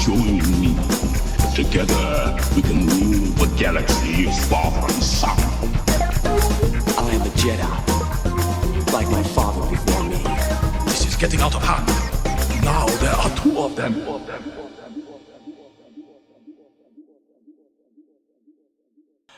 Join me. Together, we can rule the galaxy as father and son. I am a Jedi, like my father before me. This is getting out of hand. Now there are two of them.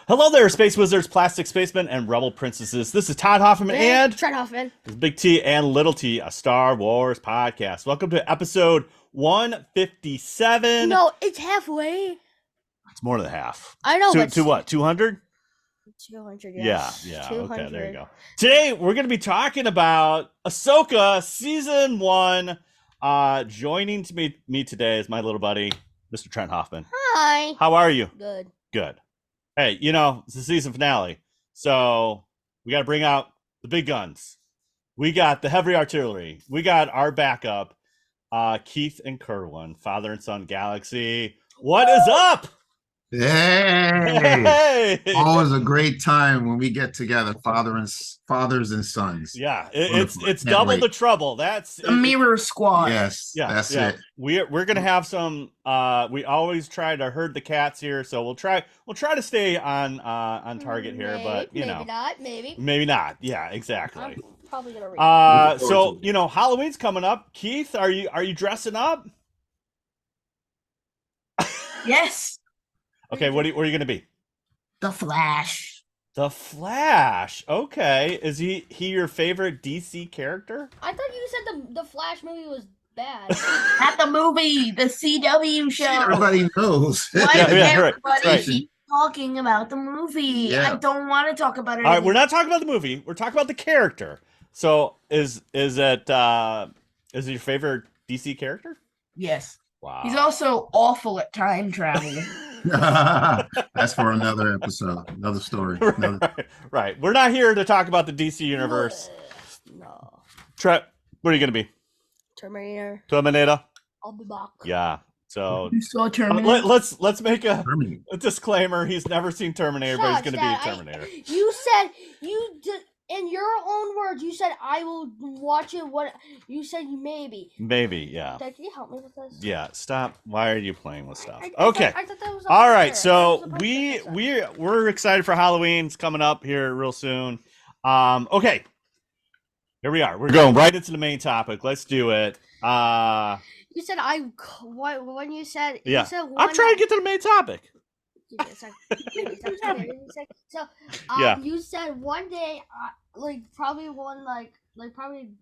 Hello there, Space Wizards, Plastic Spacemen, and Rebel Princesses. This is Todd Hoffman and Trent Hoffman. This is Big T and Little T, a Star Wars podcast. Welcome to episode 157. No, it's halfway. It's more than half. I know. To what? 200? 200. Yes. Yeah. 200. Okay, there you go. Today we're going to be talking about Ahsoka season 1. Joining me today is my little buddy, Mr. Trent Hoffman. Hi. How are you? Good. Hey, it's the season finale, so we got to bring out the big guns. We got the heavy artillery. We got our backup, Keith and Kerwin, Father.Son.Galaxy. What is up? Hey! Always a great time when we get together, fathers and sons. Yeah, it's double the trouble. That's the Mirror Squad. Yes, yeah, that's it. We're gonna have some. We always try to herd the cats here, so we'll try to stay on target here, but maybe not. Yeah, exactly. I'm probably gonna read. So Halloween's coming up. Keith, are you dressing up? Yes. Okay, what are you going to be? The Flash. The Flash. Okay, is he your favorite DC character? I thought you said the Flash movie was bad. Not the movie, the CW show. Everybody knows. Why Yeah, does everybody right. keep talking about the movie? Yeah. I don't want to talk about it. All right, we're not talking about the movie. We're talking about the character. So is it your favorite DC character? Yes. Wow. He's also awful at time travel. That's for another episode, another story. Right. We're not here to talk about the DC universe. No. Trent, what are you going to be? Terminator. I'll be back. Yeah. So You saw Terminator. let's make a disclaimer. He's never seen Terminator, but he's going to be a Terminator. You said you did. In your own words, you said I will watch it. What you said, maybe. Maybe, yeah. Dad, can you help me with this? Yeah, stop. Why are you playing with stuff? I Okay. thought that was All right. So we're excited for Halloween. It's coming up here real soon. Okay. Here we are. We're going right into the main topic. Let's do it. You said when you said Yeah. You said I'm trying to get to the main topic. So Yeah. you said one day, probably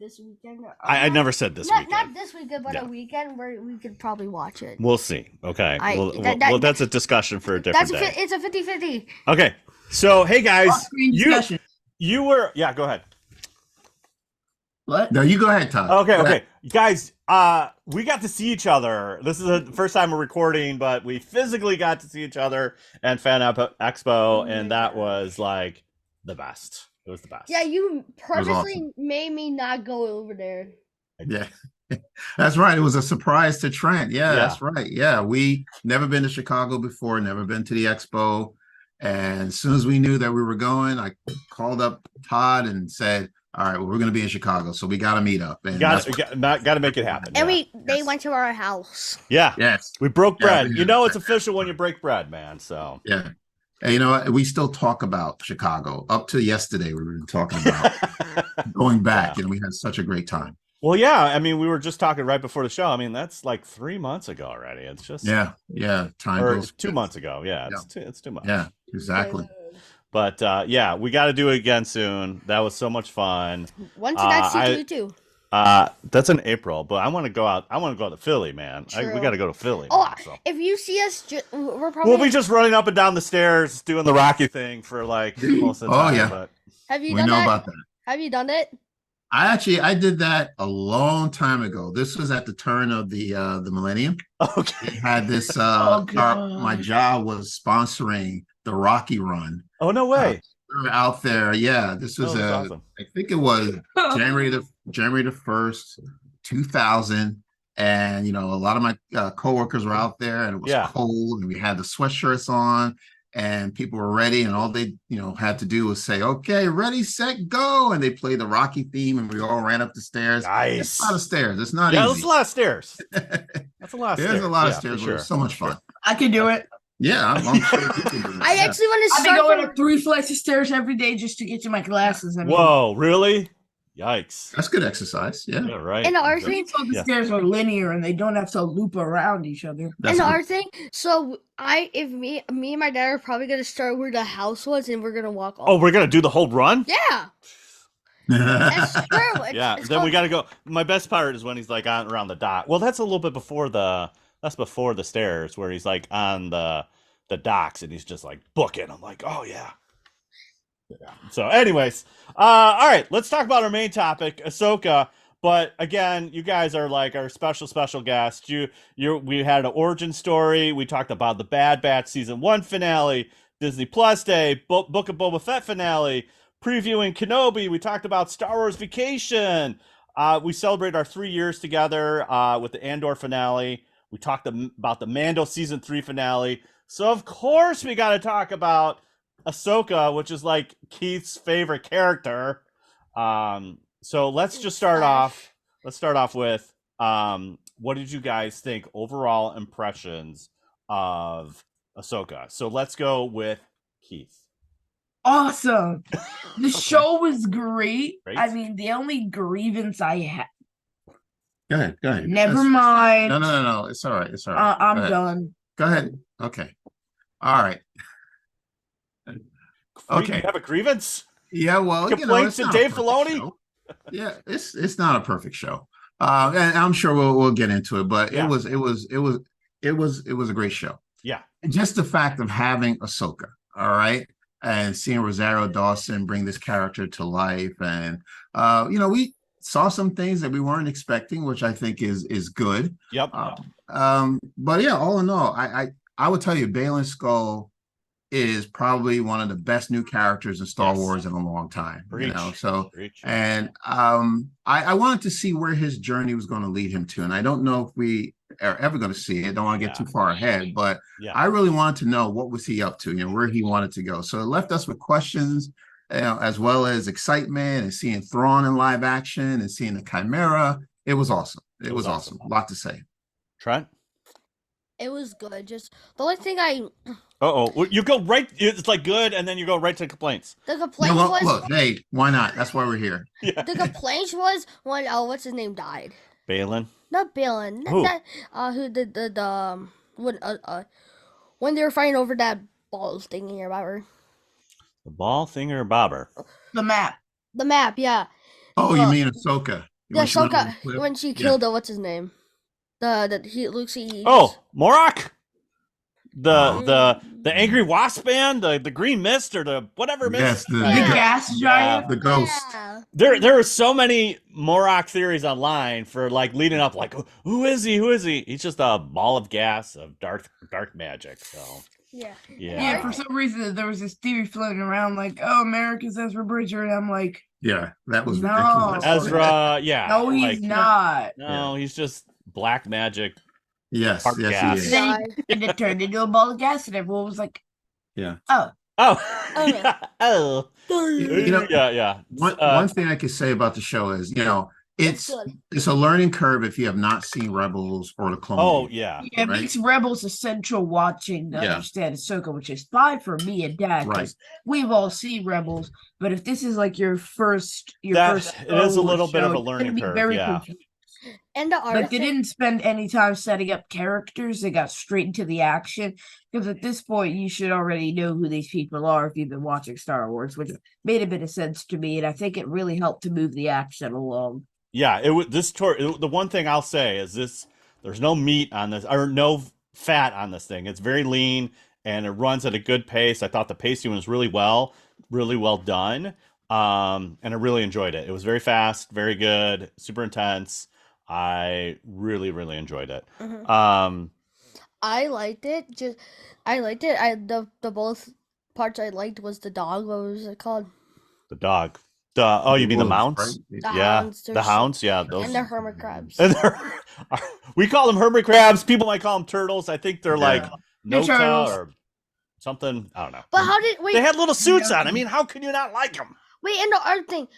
this weekend. I never said this weekend. Not this weekend, but Yeah. a weekend where we could probably watch it. We'll see. Okay. Well, that's a discussion for a different day. It's a 50-50. Okay. So, hey guys, Off-screen discussion. you were go ahead. What? No, you go ahead, Todd. Okay. Guys, we got to see each other. This is the first time we're recording, but we physically got to see each other at Fan Expo, and that was like the best. It was the best. Yeah, you purposely awesome. made me not go over there. Yeah. That's right. It was a surprise to Trent. Yeah, Yeah. that's right. Yeah, we never been to Chicago before, never been to the expo. And as soon as we knew that we were going, I called up Todd and said, all right, well, we're going to be in Chicago, so we got to meet up. And Got to make it happen. And Yeah. they went to our house. Yeah. Yes. We broke bread. Yeah. It's official when you break bread, man. So Yeah. And you know what? We still talk about Chicago. Up to yesterday, we were talking about going back, and we had such a great time. Well, yeah. I mean, we were just talking right before the show. I mean, that's like 3 months ago already. It's just Yeah. Time or goes 2 months ago. Yeah, it's too much. Yeah, exactly. But yeah, we got to do it again soon. That was so much fun. When's the next C2 too? That's in April, but I want to go out. I want to go to Philly, man. We got to go to Philly. Oh, man, so. if you see us, we're probably. We'll be just running up and down the stairs doing the Rocky thing for like most of the time. Yeah. But Have you We done know that? about that. Have you done it? I did that a long time ago. This was at the turn of the millennium. okay. We had this my job was sponsoring the Rocky Run. Oh no way! We were out there. Yeah, this was awesome. I think it was January the 1st, 2000. And a lot of my coworkers were out there, and it was cold, and we had the sweatshirts on, and people were ready, and all they had to do was say, "Okay, ready, set, go," and they played the Rocky theme, and we all ran up the stairs. Nice. It's a lot of stairs. It's not Yeah, easy. that's a lot of stairs. That's a lot of stairs. There's a lot of Yeah, stairs, for but it was sure. so much fun. I can do it. Yeah, I'm sure you can do that. I actually want to I've been start going from up 3 flights of stairs every day just to get to my classes. I mean, Whoa, really? Yikes. That's good exercise. Yeah. Yeah, right. And our Exactly. thing, so the Yeah. stairs are linear and they don't have to loop around each other. That's and good. our thing. So if me and my dad are probably gonna start where the house was, and we're gonna walk. Oh, we're gonna do the whole run? yeah. That's true. Yeah. It's Then we called- gotta go. My best part is when he's like on around the dock. Well, that's a little bit before the stairs where he's like on the docks and he's just like booking. I'm like, oh yeah. Yeah. So, anyways, all right, let's talk about our main topic, Ahsoka. But again, you guys are like our special guest. We had an origin story. We talked about the Bad Batch season 1 finale, Disney Plus Day, Book of Boba Fett finale, previewing Kenobi. We talked about Star Wars Vacation. We celebrated our 3 years together with the Andor finale. We talked about the Mando season 3 finale. So of course we got to talk about Ahsoka, which is like Keith's favorite character. So let's just start off. Let's start off with what did you guys think overall impressions of Ahsoka? So let's go with Keith. Awesome. The show was great. Great. I mean, the only grievance I had. Go ahead. Never That's- mind. No. It's all right. It's all right. I'm Go ahead. done. Go ahead. Okay. All right. Okay. You have a grievance? Yeah. Well, Complaints it's to not a Dave perfect Filoni? show. Yeah, it's not a perfect show. And I'm sure we'll get into it, but Yeah. it was a great show. Yeah. Just the fact of having Ahsoka, all right, and seeing Rosario Dawson bring this character to life, and we saw some things that we weren't expecting, which I think is good. Yep. But yeah, all in all, I would tell you, Baylan Skull is probably one of the best new characters in Star Yes. Wars in a long time. Preach. So Preach. and I wanted to see where his journey was going to lead him to, and I don't know if we are ever going to see it. Don't want to get Yeah. too far ahead, but Yeah. I really wanted to know what was he up to, where he wanted to go. So it left us with questions, as well as excitement, and seeing Thrawn in live action and seeing the Chimera. It was awesome. It was awesome. A lot to say. Trent? It was good. Just the only thing Uh-oh. You go right, it's like good, and then you go right to complaints. the complaint No, was look, hey, why not? That's why we're here. Yeah. the complaint was when what's his name died. Baylan? Not Baylan. Who? Who did the when they were fighting over that ball thingy or whatever. The ball thinger bobber. The map. The map, yeah. Oh, you Well, mean Ahsoka? Yeah, When she went on Ahsoka the cliff? when she Yeah. killed what's his name? Lucy. Oh, Morak? Oh. The angry wasp band, the green mist, or the whatever mist. Yes, the Yeah. Gas giant. the ghost. Yeah. There are so many Morak theories online for like leading up, like who is he? Who is he? He's just a ball of gas of dark magic. So Yeah. yeah. Yeah, for some reason there was this theory floating around like, oh, America's Ezra Bridger, and I'm like, Yeah, that was No. ridiculous. Ezra, yeah. no, he's like, not. No, he's just black magic. Yes, Dark yes, gas. he is. Then and it turned into a ball of gas, and everyone was like, Yeah. oh, Oh, Oh, yeah. Oh, You know, yeah. One thing I could say about the show is, it's good. it's a learning curve if you have not seen Rebels or the Clone Oh, Wars. yeah. yeah, it Right. makes Rebels essential watching to Yeah. understand Ahsoka, which is fine for me and Dad, because we've all seen Rebels. But if this is like your first It is a Star little Wars bit of a show, it's learning gonna be curve, very yeah. confusing. And the art. Like they didn't spend any time setting up characters; they got straight into the action. Because at this point, you should already know who these people are if you've been watching Star Wars, which made a bit of sense to me, and I think it really helped to move the action along. Yeah, it was this tour. The one thing I'll say is this: there's no meat on this, or no fat on this thing. It's very lean and it runs at a good pace. I thought the pacing was really well done, and I really enjoyed it. It was very fast, very good, super intense. I really enjoyed it. Mhm. I liked it. I liked it. The both parts I liked was the dog. What was it called? The dog. You mean the Wolves, mounts? right? The Yeah, hounds. the They're so- hounds. Yeah, those. And the hermit crabs. And we call them hermit crabs. People might call them turtles. I think they're like Yeah. no They're turtles. or something. I don't know. But how did They had little suits Yeah. on. I mean, how can you not like them? wait? And the other thing,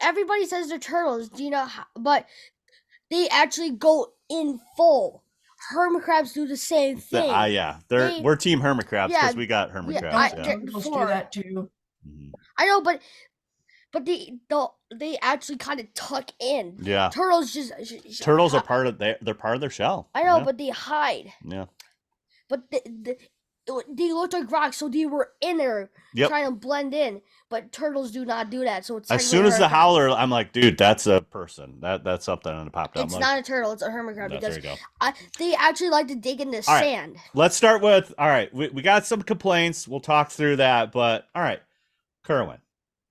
everybody says they're turtles. Do you know how? But they actually go in full. Hermit crabs do the same thing. Yeah, They- we're team hermit crabs because Yeah, we got hermit yeah, crabs. Yeah. Turtles do that too. Mhm. I know, but they actually kind of tuck in. Yeah. Turtles just Turtles are part of they're part of their shell. I know, Yeah. but they hide. Yeah. But they look like rocks, so they were in there Yep. trying to blend in. But turtles do not do that. So it's As soon as the howler, I'm like, dude, that's a person. That's something, and it popped up. It's I'm not a turtle. It's a hermit crab there because you go. they actually like to dig in the All right. sand. Let's start with all right. We got some complaints. We'll talk through that, but all right, Kerwin.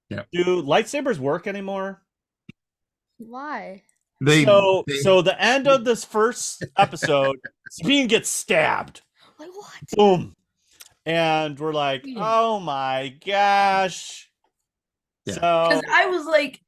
Yeah. Do lightsabers work anymore? Why? So the end of this first episode, Sabine gets stabbed. Like what? Boom. And we're like, Yeah. oh my gosh. Yeah. So Because I was like,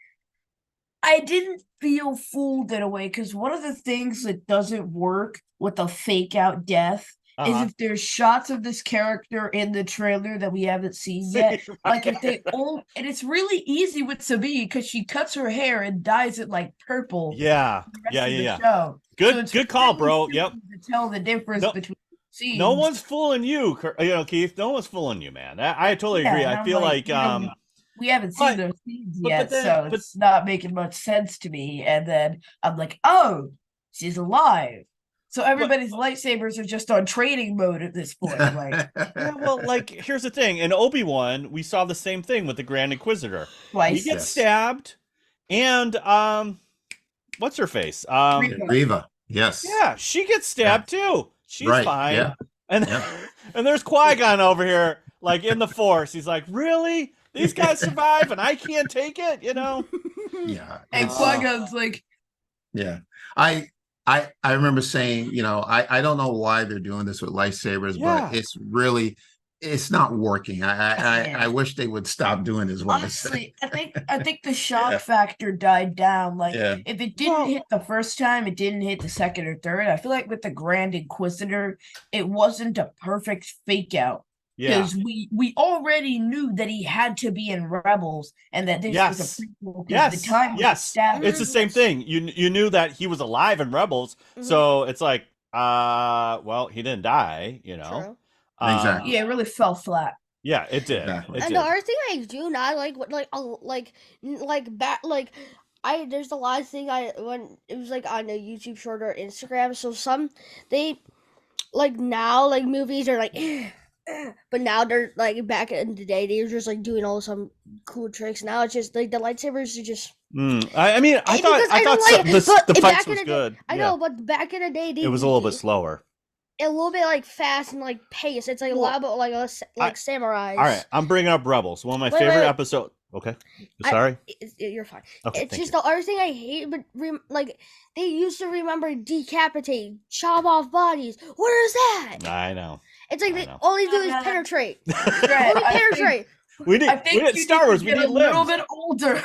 I didn't feel fooled in a way. Because one of the things that doesn't work with a fake out death is if there's shots of this character in the trailer that we haven't seen yet. Like if they all, and it's really easy with Sabine because she cuts her hair and dyes it like purple. yeah. the rest Yeah, of the yeah. show. Good- So it's good call, really bro. simple Yep. To tell the difference No- between scenes. No one's fooling you, Keith. No one's fooling you, man. I totally agree. and I I'm feel like we haven't but- seen those scenes but yet, then- so but- it's not making much sense to me. And then I'm like, oh, she's alive. So everybody's lightsabers are just on training mode at this point. Like yeah, well, like here's the thing. In Obi-Wan, we saw the same thing with the Grand Inquisitor. He twice. gets Yes. stabbed, and what's her face? Riva. Yes. Yeah, she gets stabbed too. She's Right, fine. yeah. And Yeah. and there's Qui-Gon over here, like in the Force. He's like, really? These guys survive, and I can't take it. You know? Yeah. And it's- Qui-Gon's like, Yeah. I remember saying, I don't know why they're doing this with lightsabers, Yeah. but it's not working. I wish they would stop doing this. What I say. honestly, I think the shock factor died down. Like Yeah. if it didn't hit the first time, it didn't hit the second or third. I feel like with the Grand Inquisitor, it wasn't a perfect fake out. Yeah. Because we already knew that he had to be in Rebels and that this was Yes. a prequel. 'cause Yes. the time Yes. stabbed It's the same thing. You knew that he was alive in Rebels, Mhm. so it's like, well, he didn't die. You know? True. Exactly. Yeah, it really fell flat. Yeah, it did. Exactly. It And did. the other thing I do not like, there's a lot of thing when it was like on a YouTube short or Instagram. So they like now like movies are like, but now they're like back in the day they were just like doing all some cool tricks. Now it's just like the lightsabers are just. I mean, I Because thought I don't so- like- the but fights back in was the day- good. I Yeah. know, but back in the day It was a little bit slower. a little bit like fast and like pace. It's like a lot about like samurais. All right, I'm bringing up Rebels, one of my Wait, favorite wait. episodes. Okay, I- sorry. You're fine. Okay, It's thank just you. the other thing I hate, but like they used to remember decapitate, chop off bodies. What is that? I know. It's like I they know. all they do is Yeah. penetrate. Right, Only I think- penetrate. We need I think you Star need Wars. to We get need a little limbs. bit older.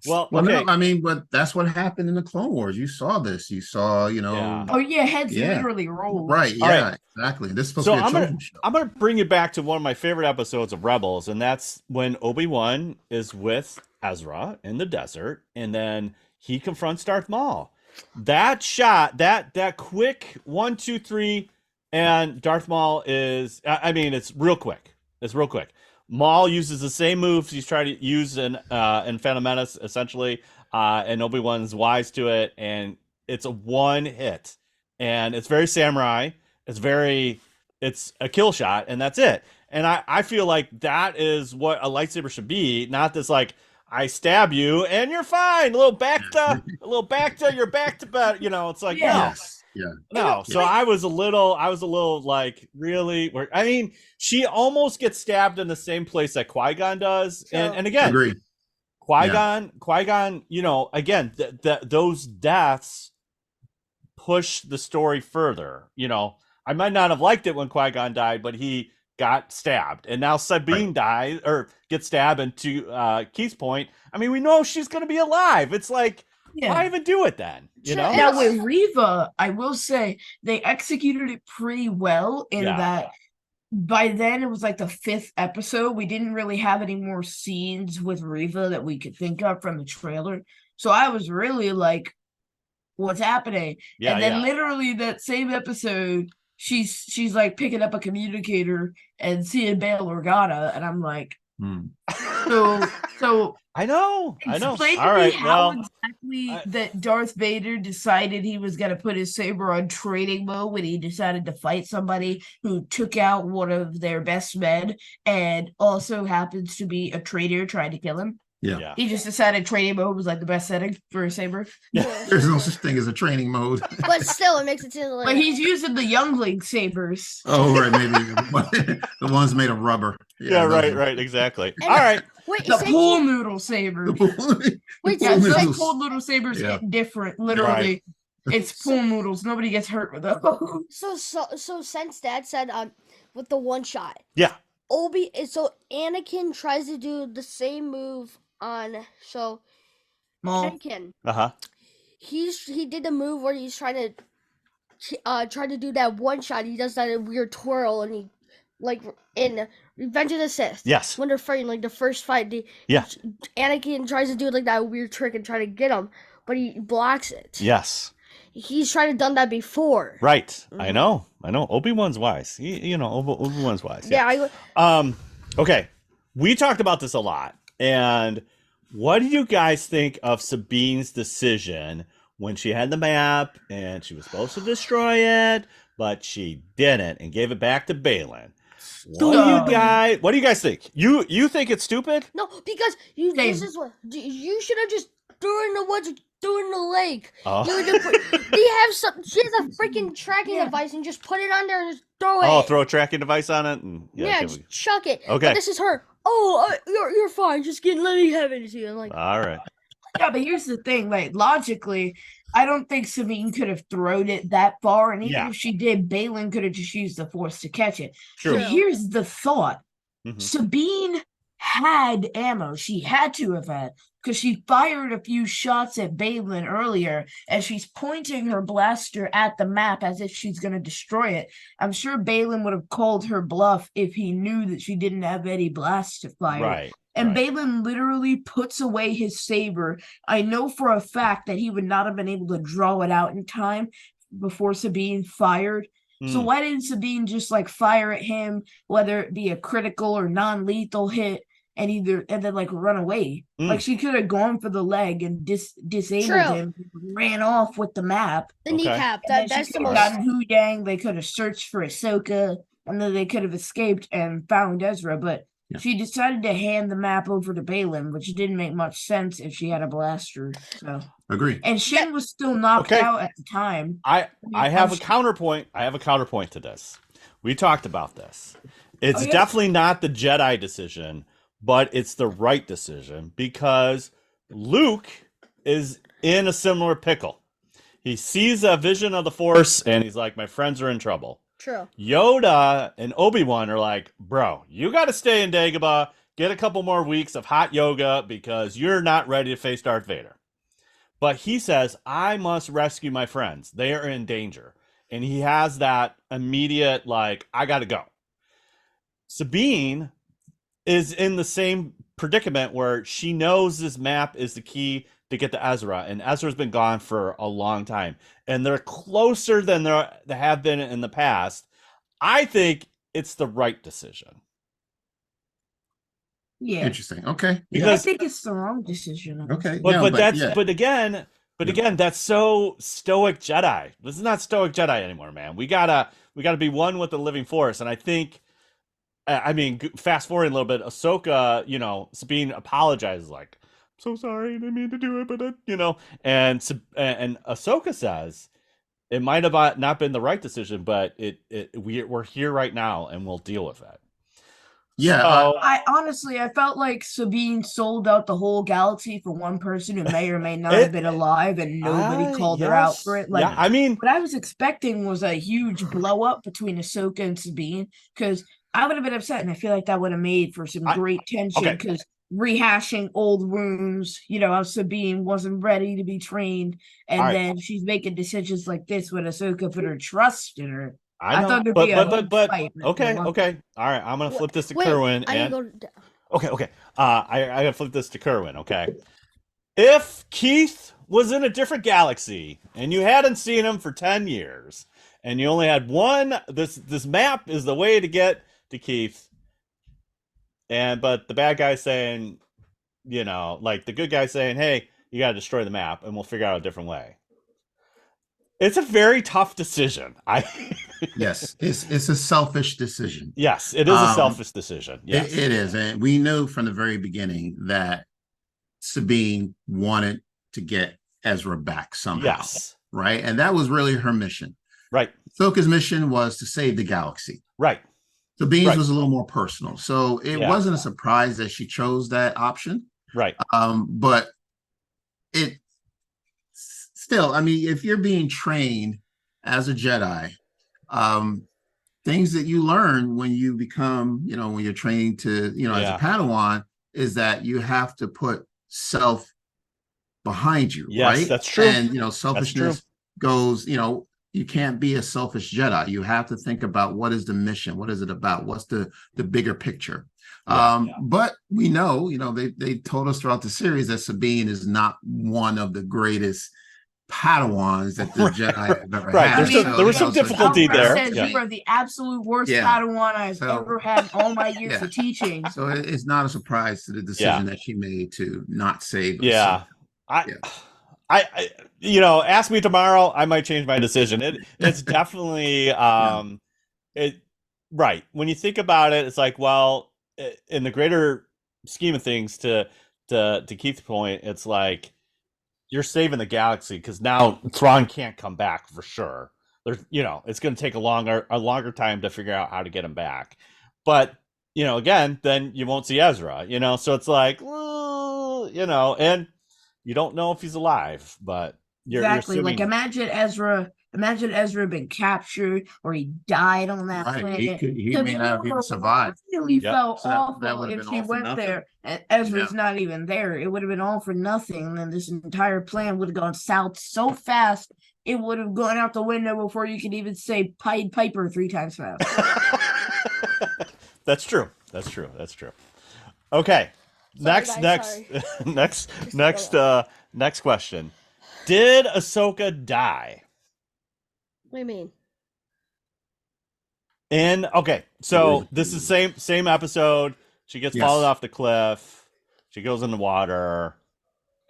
Well, Well, okay. no, I mean, but that's what happened in the Clone Wars. You saw this. You saw, Yeah. Oh yeah, heads Yeah. literally rolled. right. All Yeah, right. exactly. This is supposed So to be a I'm gonna children's show. I'm gonna bring you back to one of my favorite episodes of Rebels, and that's when Obi-Wan is with Ezra in the desert, and then he confronts Darth Maul. That shot, that quick 1, 2, 3, and Darth Maul is. I mean, it's real quick. It's real quick. Maul uses the same moves he's trying to use in Phantom Menace, essentially, and Obi-Wan's wise to it, and it's a one hit, and it's very samurai. It's a kill shot, and that's it. And I feel like that is what a lightsaber should be, not this like I stab you and you're fine. A little back to you're back to bed. You know, it's like Yeah. Yes. Yeah. no. So I was a little like really. I mean, she almost gets stabbed in the same place that Qui-Gon does, and again, Agree. Qui-Gon, you know, again, those deaths push the story further. You know, I might not have liked it when Qui-Gon died, but he got stabbed, and now Sabine dies or gets stabbed. And to Keith's point, I mean, we know she's going to be alive. It's like, why even do it then? You know? Now with Riva, I will say they executed it pretty well in Yeah. that by then it was like the 5th episode. We didn't really have any more scenes with Reva that we could think of from the trailer. So I was really like, what's happening? Yeah, and then yeah. literally that same episode, she's like picking up a communicator and seeing Bail Organa, and I'm like, Hmm. so I know. explain All to me right. how Well, exactly that Darth Vader decided he was going to put his saber on training mode when he decided to fight somebody who took out one of their best men and also happens to be a traitor trying to kill him. yeah. He just decided training mode was like the best setting for a saber. There's no such thing as a training mode. But still, it makes it seem like. But he's using the youngling sabers. Oh, right, maybe the ones made of rubber. Yeah, those right, exactly. And- All right. Wait, The since pool you- noodle saber. Wait, Yeah, since it's like noodles. cold noodle sabers Yeah. hit different. Literally, it's pool noodles. Nobody gets hurt with those. so since Dad said with the one shot, Yeah. so Anakin tries to do the same move on Well, Anakin. Uh-huh. He did the move where he's trying to do that one shot. He does that weird twirl, and he like in Revenge of the Sith. Yes. When they're fighting, like the first fight, Yeah. Anakin tries to do like that weird trick and try to get him, but he blocks it. Yes. He's tried to done that before. Right. I know. Obi-Wan's wise. Obi-Wan's wise. Yeah. Okay. We talked about this a lot. And what do you guys think of Sabine's decision when she had the map and she was supposed to destroy it, but she didn't and gave it back to Baylan? What do you guys think? You think it's stupid? No, because this is what you should have just threw in the woods, threw in the lake. Oh. She has a freaking tracking device and just put it on there and just throw it. Oh, throw a tracking device on it and just chuck it. Okay. But this is her. Oh, you're fine. Just let me have it. And like, all right. yeah, but here's the thing. Like logically, I don't think Sabine could have thrown it that far, and even if she did, Baylan could have just used the Force to catch it. True. So here's the thought: Mhm. Sabine had ammo. She had to have had, because she fired a few shots at Baylan earlier, and she's pointing her blaster at the map as if she's going to destroy it. I'm sure Baylan would have called her bluff if he knew that she didn't have any blasts to fire. Right. And right. Baylan literally puts away his saber. I know for a fact that he would not have been able to draw it out in time before Sabine fired. So why didn't Sabine just like fire at him, whether it be a critical or non-lethal hit, and then like run away? Like she could have gone for the leg and disabled him, ran off with the map. the kneecap. That's the most. Gotten Hu Yang. They could have searched for Ahsoka, and then they could have escaped and found Ezra, but. Yeah. She decided to hand the map over to Baylan, which didn't make much sense if she had a blaster. So Agree. And Shin was still knocked out at the time. I have a counterpoint. I have a counterpoint to this. We talked about this. It's definitely not the Jedi decision, but it's the right decision because Luke is in a similar pickle. He sees a vision of the Force and he's like, my friends are in trouble. True. Yoda and Obi-Wan are like, bro, you got to stay in Dagobah, get a couple more weeks of hot yoga because you're not ready to face Darth Vader. But he says, I must rescue my friends. They are in danger. And he has that immediate, like, I got to go. Sabine is in the same predicament where she knows this map is the key to get to Ezra, and Ezra's been gone for a long time, and they're closer than they have been in the past. I think it's the right decision. Yeah, interesting. Okay, because I think it's the wrong decision. Okay, but again, that's so stoic Jedi. This is not stoic Jedi anymore, man. We gotta be one with the living Force, and I think. I mean, fast forward a little bit. Ahsoka, Sabine apologizes like. So sorry, I didn't mean to do it, but and Ahsoka says it might have not been the right decision, but we're here right now and we'll deal with it. Yeah, so, I felt like Sabine sold out the whole galaxy for one person who may or may not have been alive, and nobody called her out for it. Like, I mean, what I was expecting was a huge blow up between Ahsoka and Sabine, because I would have been upset, and I feel like that would have made for some great tension because. Rehashing old wounds, how Sabine wasn't ready to be trained, and then she's making decisions like this when Ahsoka put her trust in her. I I know, thought there'd be a big but fight, but okay, there wasn't. okay, all right. I'm gonna flip this to Wait, Kerwin, I and go. okay. I gotta flip this to Kerwin. Okay, if Keith was in a different galaxy and you hadn't seen him for 10 years, and you only had one, this map is the way to get to Keith, but the bad guy's saying, like the good guy's saying, hey, you gotta destroy the map, and we'll figure out a different way. It's a very tough decision. Yes, it's a selfish decision. Yes, it is a selfish decision. Yes, it is, and we knew from the very beginning that Sabine wanted to get Ezra back somehow. Yes, right, and that was really her mission. Right. Ahsoka's mission was to save the galaxy. Right. Sabine's Right. was a little more personal, so it wasn't a surprise that she chose that option. Right. But it still, I mean, if you're being trained as a Jedi, things that you learn when you become, when you're training to, as a Padawan, is that you have to put self behind you, Yes, right? that's true. And selfishness goes, you can't be a selfish Jedi. You have to think about what is the mission, what is it about, what's the bigger picture. But we know, they told us throughout the series that Sabine is not one of the greatest Padawans that the Jedi have ever had. There was some difficulty there. Says you are the absolute worst Padawan I've ever had in all my years of teaching. So it's not a surprise to the decision that she made to not save us. Yeah. I ask me tomorrow, I might change my decision. It's definitely right. When you think about it, it's like, well, in the greater scheme of things, to Keith's point, it's like you're saving the galaxy because now Thrawn can't come back for sure. There's, it's going to take a longer time to figure out how to get him back. But again, then you won't see Ezra. So it's like, well, and you don't know if he's alive, but you're assuming... Like imagine Ezra been captured or he died on that planet. He may not have even survived. Really felt awful if he went there and Ezra's not even there. It would have been all for nothing. And this entire plan would have gone south so fast it would have gone out the window before you could even say Pied Piper 3 times fast. That's true. Okay. Sorry, Next question. Did Ahsoka die? What do you mean? So this is same episode. She gets followed off the cliff. She goes in the water,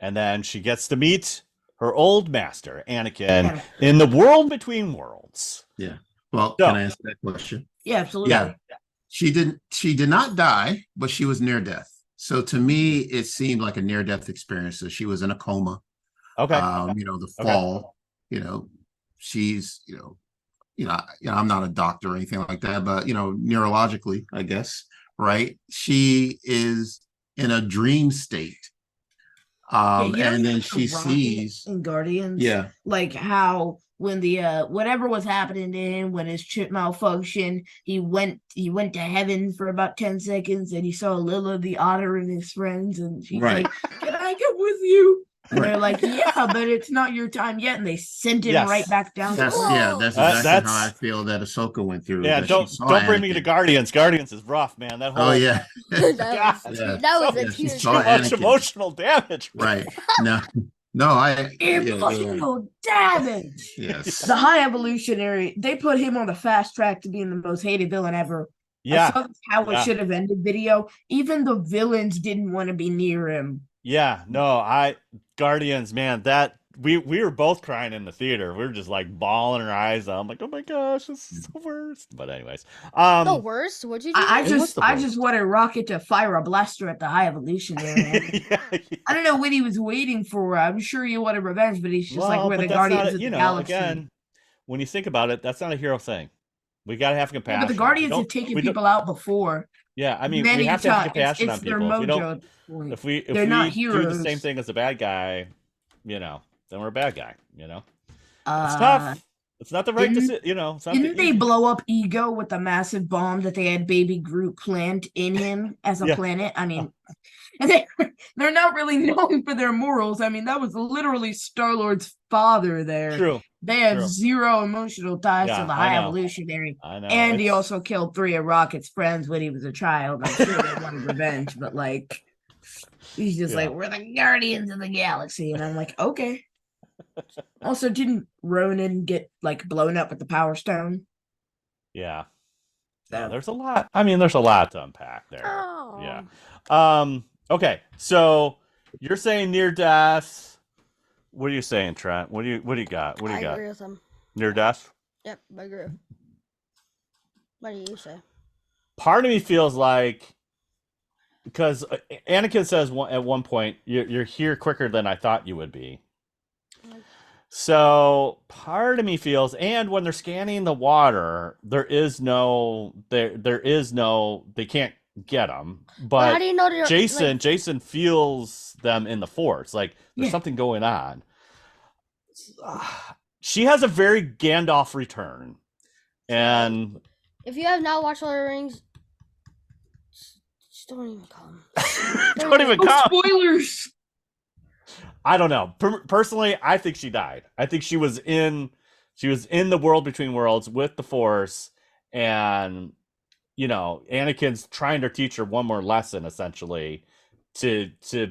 and then she gets to meet her old master, Anakin, in the world between worlds. Yeah. Well, can I answer that question? Yeah, absolutely. Yeah. She did not die, but she was near death. So to me, it seemed like a near-death experience. So she was in a coma. Okay. The fall. She's I'm not a doctor or anything like that, but neurologically, I guess, right? She is in a dream state. And then she sees in Guardians, like how when the whatever was happening to him, when his chip malfunctioned, he went to heaven for about 10 seconds and he saw Lilla the otter and his friends, and she's like, can I come with you? And they're like, yeah, but it's not your time yet, and they sent him right back down. That's exactly how I feel that Ahsoka went through. Yeah, don't bring me to Guardians. Guardians is rough, man. That whole that was a huge so much emotional damage. Right. No, emotional damage. Yes. The High Evolutionary, they put him on the fast track to being the most hated villain ever. Yeah. That's how it should have ended video. Even the villains didn't want to be near him. Yeah, no, Guardians, man, that we were both crying in the theater. We were just like bawling our eyes out. I'm like, oh my gosh, this is the worst. But anyways, the worst. What'd you do? I just wanted Rocket to fire a blaster at the High Evolutionary. I don't know what he was waiting for. I'm sure he wanted revenge, but he's just like, we're the Guardians of the Galaxy. Again, when you think about it, that's not a hero thing. We gotta have compassion. Yeah, but the Guardians have taken people out before. Yeah, I mean, we have to have compassion on people. If we do the same thing as a bad guy, then we're a bad guy. It's tough. It's not the right Didn't- decision. You know, it's not the Didn't they easy- blow up Ego with a massive bomb that they had Baby Groot plant in him as a Yeah. planet? I mean, and they're not really known for their morals. I mean, that was literally Star-Lord's father there. True. They have True. zero emotional ties Yeah, to the I High know. Evolutionary. I know. And he It's- also killed 3 of Rocket's friends when he was a child. I'm sure they wanted revenge, but like, he's just Yeah. like, we're the Guardians of the Galaxy. And I'm like, okay. Also, didn't Ronan get like blown up with the Power Stone? Yeah. So, There's a lot. I mean, there's a lot to unpack there. Oh. Yeah. Okay. So you're saying near death. What are you saying, Trent? What do you got? What do you I got? agree with him. Near death? Yep, I agree. What do you say? Part of me feels like because Anakin says at one point, "You're here quicker than I thought you would be." So part of me feels, and when they're scanning the water, there is no, they can't get them. But how But do you know they're Jason feels them in the Force. Like there's Yeah. something going on. She has a very Gandalf return, and if you have not watched Lord of the Rings, just don't even come. don't even oh, come. spoilers! I don't know. Personally, I think she died. I think she was in the world between worlds with the Force, and Anakin's trying to teach her one more lesson, essentially, to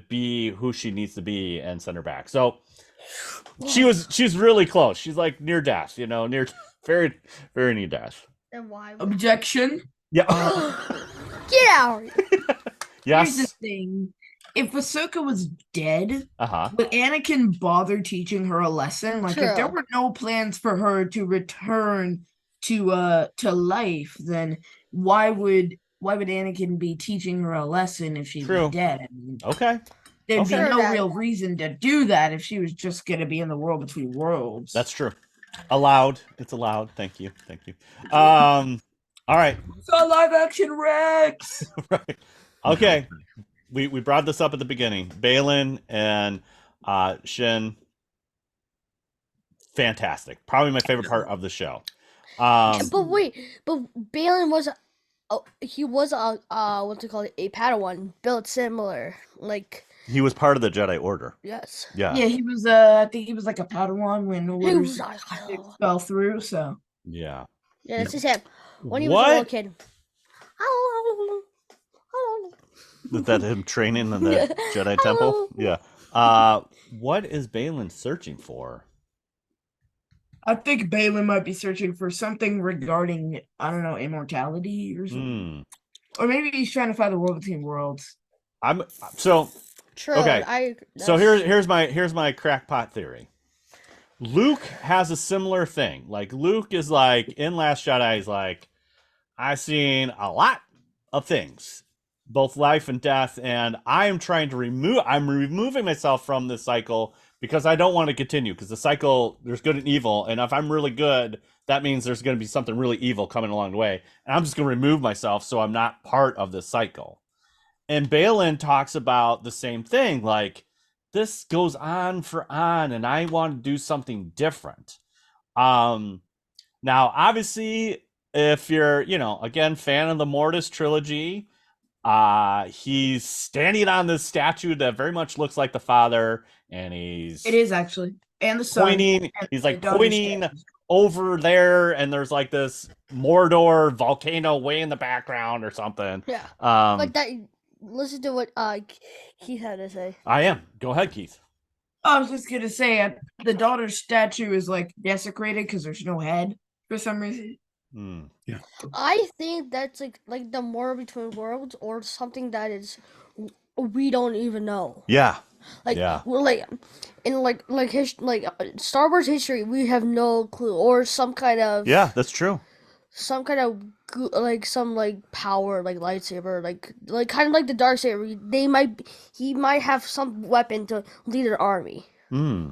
be who she needs to be and send her back. So she's really close. She's like near death, near very very near death. Then why? Objection. Yeah. Get out! Here's the Yes. thing. If Ahsoka was dead, Uh-huh. would Anakin bother teaching her a lesson? Like, if there True. were no plans for her to return to life, then why would Anakin be teaching her a lesson if she True. was dead? I mean, Okay. there'd be Okay. no Sure, real reason to do that if she was just gonna be in the world between worlds. That's true. Allowed. It's allowed. Thank you. All right. so live action Rex. Right. Okay. We brought this up at the beginning. Baylan and Shin, fantastic. Probably my favorite part of the show. But wait, Baylan was, he was what's it called, a Padawan built similar, like He was part of the Jedi Order. yes. Yeah. Yeah, he was. I think he was like a Padawan when He Order was, 66 fell through. So Yeah. yeah, that's his head when he was a What? little kid. Is that him training in the Jedi Temple? Yeah. What is Baylan searching for? I think Baylan might be searching for something regarding, I don't know, immortality or something. Or maybe he's trying to find the world between worlds. True. Okay. So here's my crackpot theory. Luke has a similar thing. Like Luke is like in Last Jedi, he's like, I've seen a lot of things, both life and death, and I'm removing myself from this cycle because I don't want to continue, because the cycle, there's good and evil, and if I'm really good, that means there's going to be something really evil coming along the way, and I'm just going to remove myself so I'm not part of this cycle. And Baylan talks about the same thing, like, this goes on, and I want to do something different. Now, obviously, if you're, again, fan of the Mortis trilogy, he's standing on this statue that very much looks like the father, and It is actually. And the sun. pointing. and He's the like daughter's pointing statues. over there, and there's like this Mordor volcano way in the background or something. Yeah. Um, Like that. Listen to what Keith had to say. I am. Go ahead, Keith. I was just gonna say, the daughter's statue is like desecrated because there's no head for some reason. Hmm. I think that's like the more between worlds or something that is we don't even know. Yeah. Like Yeah. we're like in Star Wars history, we have no clue, or some kind of Yeah, that's true. some kind of some power, like lightsaber, like kind of like the dark saber. He might have some weapon to lead an army. Hmm.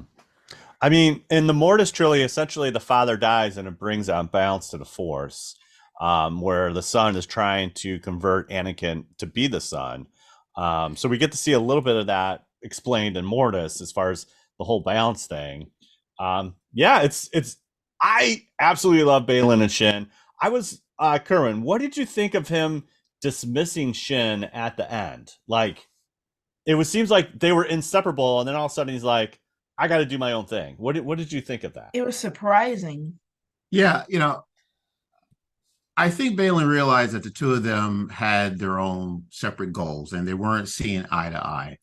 I mean, in the Mortis trilogy, essentially the father dies and it brings out balance to the Force, where the son is trying to convert Anakin to be the son. So we get to see a little bit of that explained in Mortis as far as the whole balance thing. Yeah, it's I absolutely love Baylan and Shin. I was Kerwin, what did you think of him dismissing Shin at the end? Like, seems like they were inseparable, and then all of a sudden he's like, I got to do my own thing. What did you think of that? It was surprising. Yeah, I think Baylan realized that the two of them had their own separate goals and they weren't seeing eye to eye.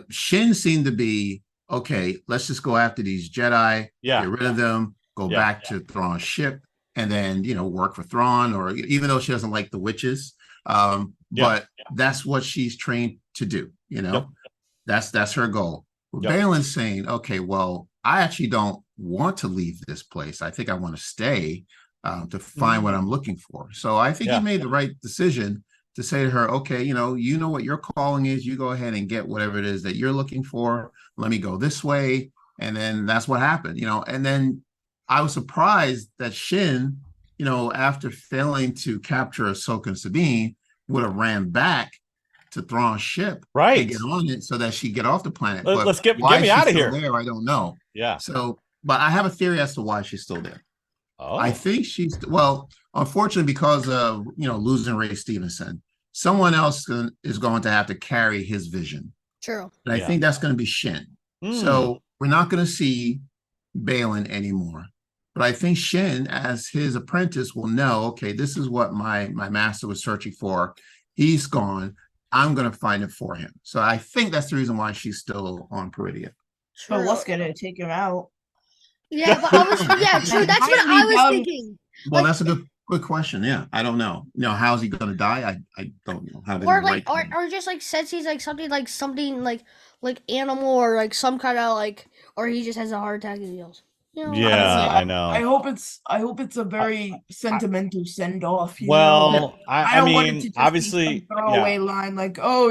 Shin seemed to be, okay, let's just go after these Jedi, get rid of them, go back to Thrawn's ship, and then, work for Thrawn, or even though she doesn't like the witches. But that's what she's trained to do, that's her goal. Well, Baylan's saying, okay, well, I actually don't want to leave this place. I think I want to stay to find what I'm looking for. So I think he made the right decision to say to her, okay, you know what your calling is. You go ahead and get whatever it is that you're looking for. Let me go this way. And then that's what happened, and then I was surprised that Shin, after failing to capture Ahsoka and Sabine, would have ran back to Thrawn's ship, right, and get on it so that she get off the planet. Let's get me out of here. There, I don't know. Yeah. So, but I have a theory as to why she's still there. Oh. I think she's unfortunately, because of losing Ray Stevenson, someone else is going to have to carry his vision. True. And I think that's going to be Shin. So we're not going to see Baylan anymore. But I think Shin, as his apprentice, will know, okay, this is what my master was searching for. He's gone. I'm going to find it for him. So I think that's the reason why she's still on Peridia. True. But what's gonna take him out? Yeah, but I was true. That's what I was thinking. Well, that's a good question. Yeah, I don't know. How's he going to die? I don't know. How or just like says he's like something like animal or like some kind of like, or he just has a heart attack and heals. Yeah, I know. I hope it's a very sentimental send off. Well, I mean, obviously, throwaway line like, oh,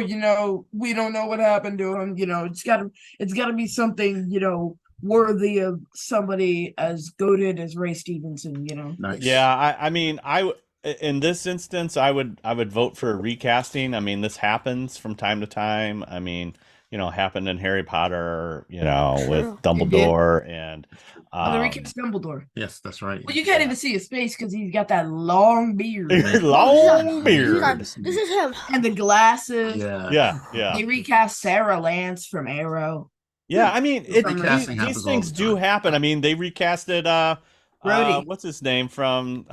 we don't know what happened to him. It's gotta be something, worthy of somebody as goated as Ray Stevenson. Nice. Yeah, I mean, in this instance, I would vote for a recasting. I mean, this happens from time to time. I mean, happened in Harry Potter, with Dumbledore and the recast Dumbledore. Yes, that's right. Well, you can't even see his face because he's got that long beard. Long beard. This is him. And the glasses. Yeah. They recast Sarah Lance from Arrow. Yeah, I mean, these things do happen. I mean, they recasted Brody. What's his name from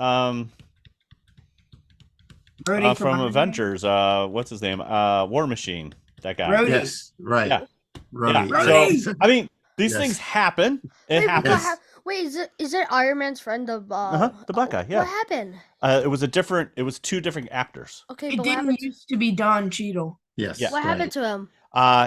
Brody from Avengers? What's his name? War Machine. That guy. Brody. Yes, right. Yeah. Brody. So I mean, these things happen. It happens. Wait, is it Iron Man's friend of the black guy? Yeah. What happened? It was two different actors. Okay, It but didn't used to be Don Cheadle. Yes. Yeah. What happened to him?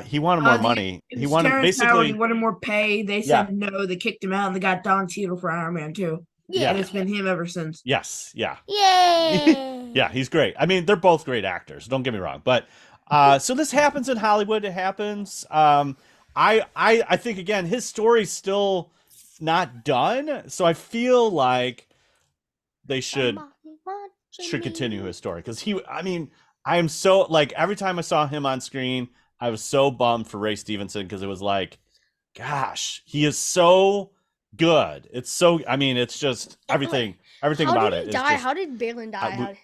He wanted more money. He He wanted Terrence basically. Howard, he wanted more pay. They said no. They kicked him out, and they got Don Cheadle for Iron Man too. Yeah. And it's been him ever since. Yes. Yeah. Yay! Yeah, he's great. I mean, they're both great actors. Don't get me wrong, but so this happens in Hollywood. It happens. I think again, his story's still not done, so I feel like they should continue his story because I am so like every time I saw him on screen, I was so bummed for Ray Stevenson because it was like, gosh, he is so good. It's so. I mean, it's just everything about it. How did Baylan die?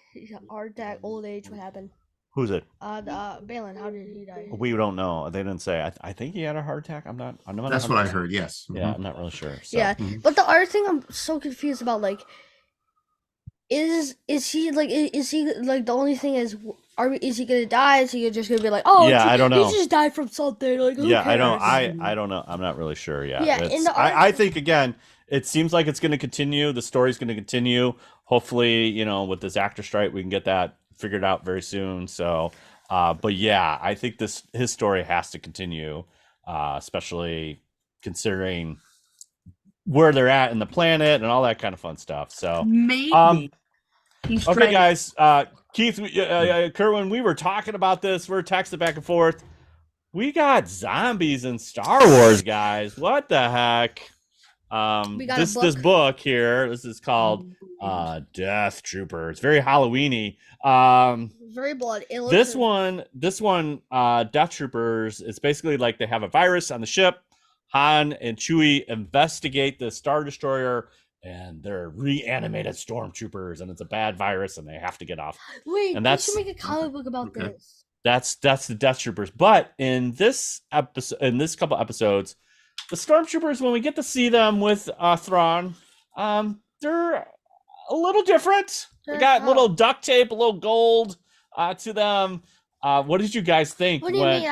Heart attack, old age. What happened? Who's it? Baylan. How did he die? We don't know. They didn't say. I think he had a heart attack. I'm not. That's what I heard. Yes. Yeah, I'm not really sure. So. Yeah, but the other thing I'm so confused about, like, is he the only thing is he gonna die? Is he just gonna be like, oh yeah, I don't know. He just died from something. Like, who yeah, cares? I don't know. I'm not really sure. Yeah. Yeah, I think again, it seems like it's going to continue. The story's going to continue. Hopefully, with this actor strike, we can get that figured out very soon. So, but yeah, I think his story has to continue, especially considering where they're at in the planet and all that kind of fun stuff. So maybe. Okay, guys. Keith, Kerwin, we were talking about this. We're texting back and forth. We got zombies in Star Wars, guys. What the heck? This book here. This is called Death Trooper. It's very Halloween-y. Very blood. This one, Death Troopers. It's basically like they have a virus on the ship. Han and Chewie investigate the Star Destroyer, and they're reanimated stormtroopers, and it's a bad virus, and they have to get off. Wait, And they that's should make a comic book about Okay. this. that's the Death Troopers. But in this episode, in this couple episodes, the stormtroopers, when we get to see them with Thrawn, they're a little different. They got little duct tape, a little gold to them. What did you guys think? What do you mean?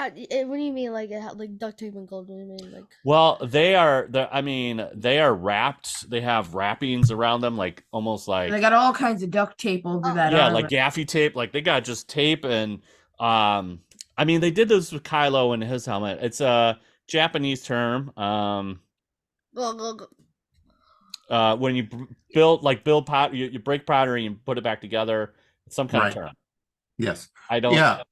What do you mean, like duct tape and gold? What do you mean, like? Well, they are. I mean, they are wrapped. They have wrappings around them, like almost like They got all kinds of duct tape over that. yeah, armor. like gaffy tape. Like they got just tape and I mean, they did this with Kylo and his helmet. It's a Japanese term. When you build pot, you break pottery and put it back together. It's some kind Right. of term. Yes. I don't. Yeah.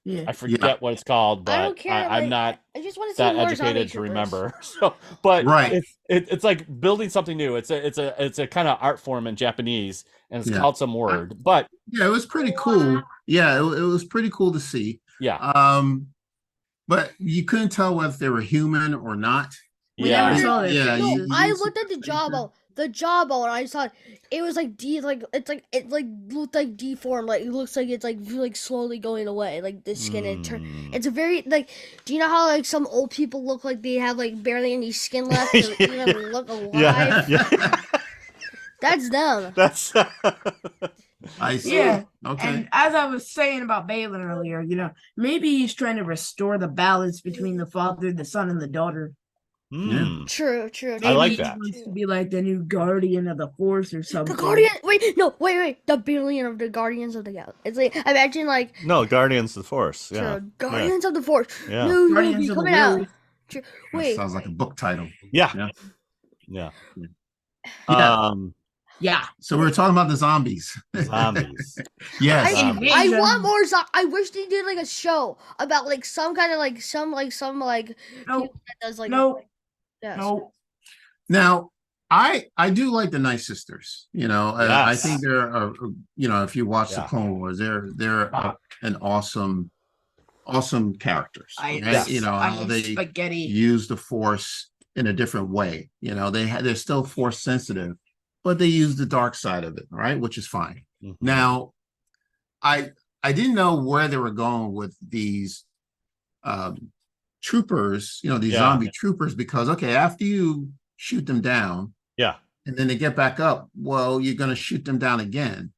Yeah. I forget what it's called, but I don't care. I'm not I just want to see that more educated zombie to troopers. remember. So, but Right. it's like building something new. It's a kind of art form in Japanese, and it's Yeah. called some word. But Yeah, it was pretty cool. Yeah, it was pretty cool to see. yeah, But you couldn't tell whether they were human or not. We yeah, never saw their Yeah, faces. you- I looked at the jawbone. The jawbone, I saw it was like it looked like deformed. Like it looks like it's like slowly going away. Like the skin it's a very like. Do you know how like some old people look like they have like barely any skin left to even look alive? yeah. That's them. That's I see. Yeah. Okay. And as I was saying about Baylan earlier, maybe he's trying to restore the balance between the father, the son, and the daughter. Hmm. True. I like Maybe that. He wants to be like the new guardian of the force or The something. Guardian. Wait. The billion of the Guardians of the Galaxy. It's like imagine like No, Guardians of the Force. Yeah, true, Guardians of the Force. Yeah. New Guardians movie of the coming out. Will. True. That Wait. sounds like a book title. yeah, Yeah. yeah. Yeah. Yeah. So we were talking about the zombies. Zombies. Yes. I Invasion. want more. I wish they did like a show about like some kind of like some No. people that does like No. yes. No. Now, I do like the Night Sisters. I Yes. think they're if you watch the Yeah. Clone Wars, they're an awesome characters. I right? How they spaghetti. use the Force in a different way. They're still Force sensitive, but they use the dark side of it, right? Which is fine. Mhm. Now, I didn't know where they were going with these troopers, these Yeah. zombie troopers, because after you shoot them down Yeah. and then they get back up, well, you're going to shoot them down again.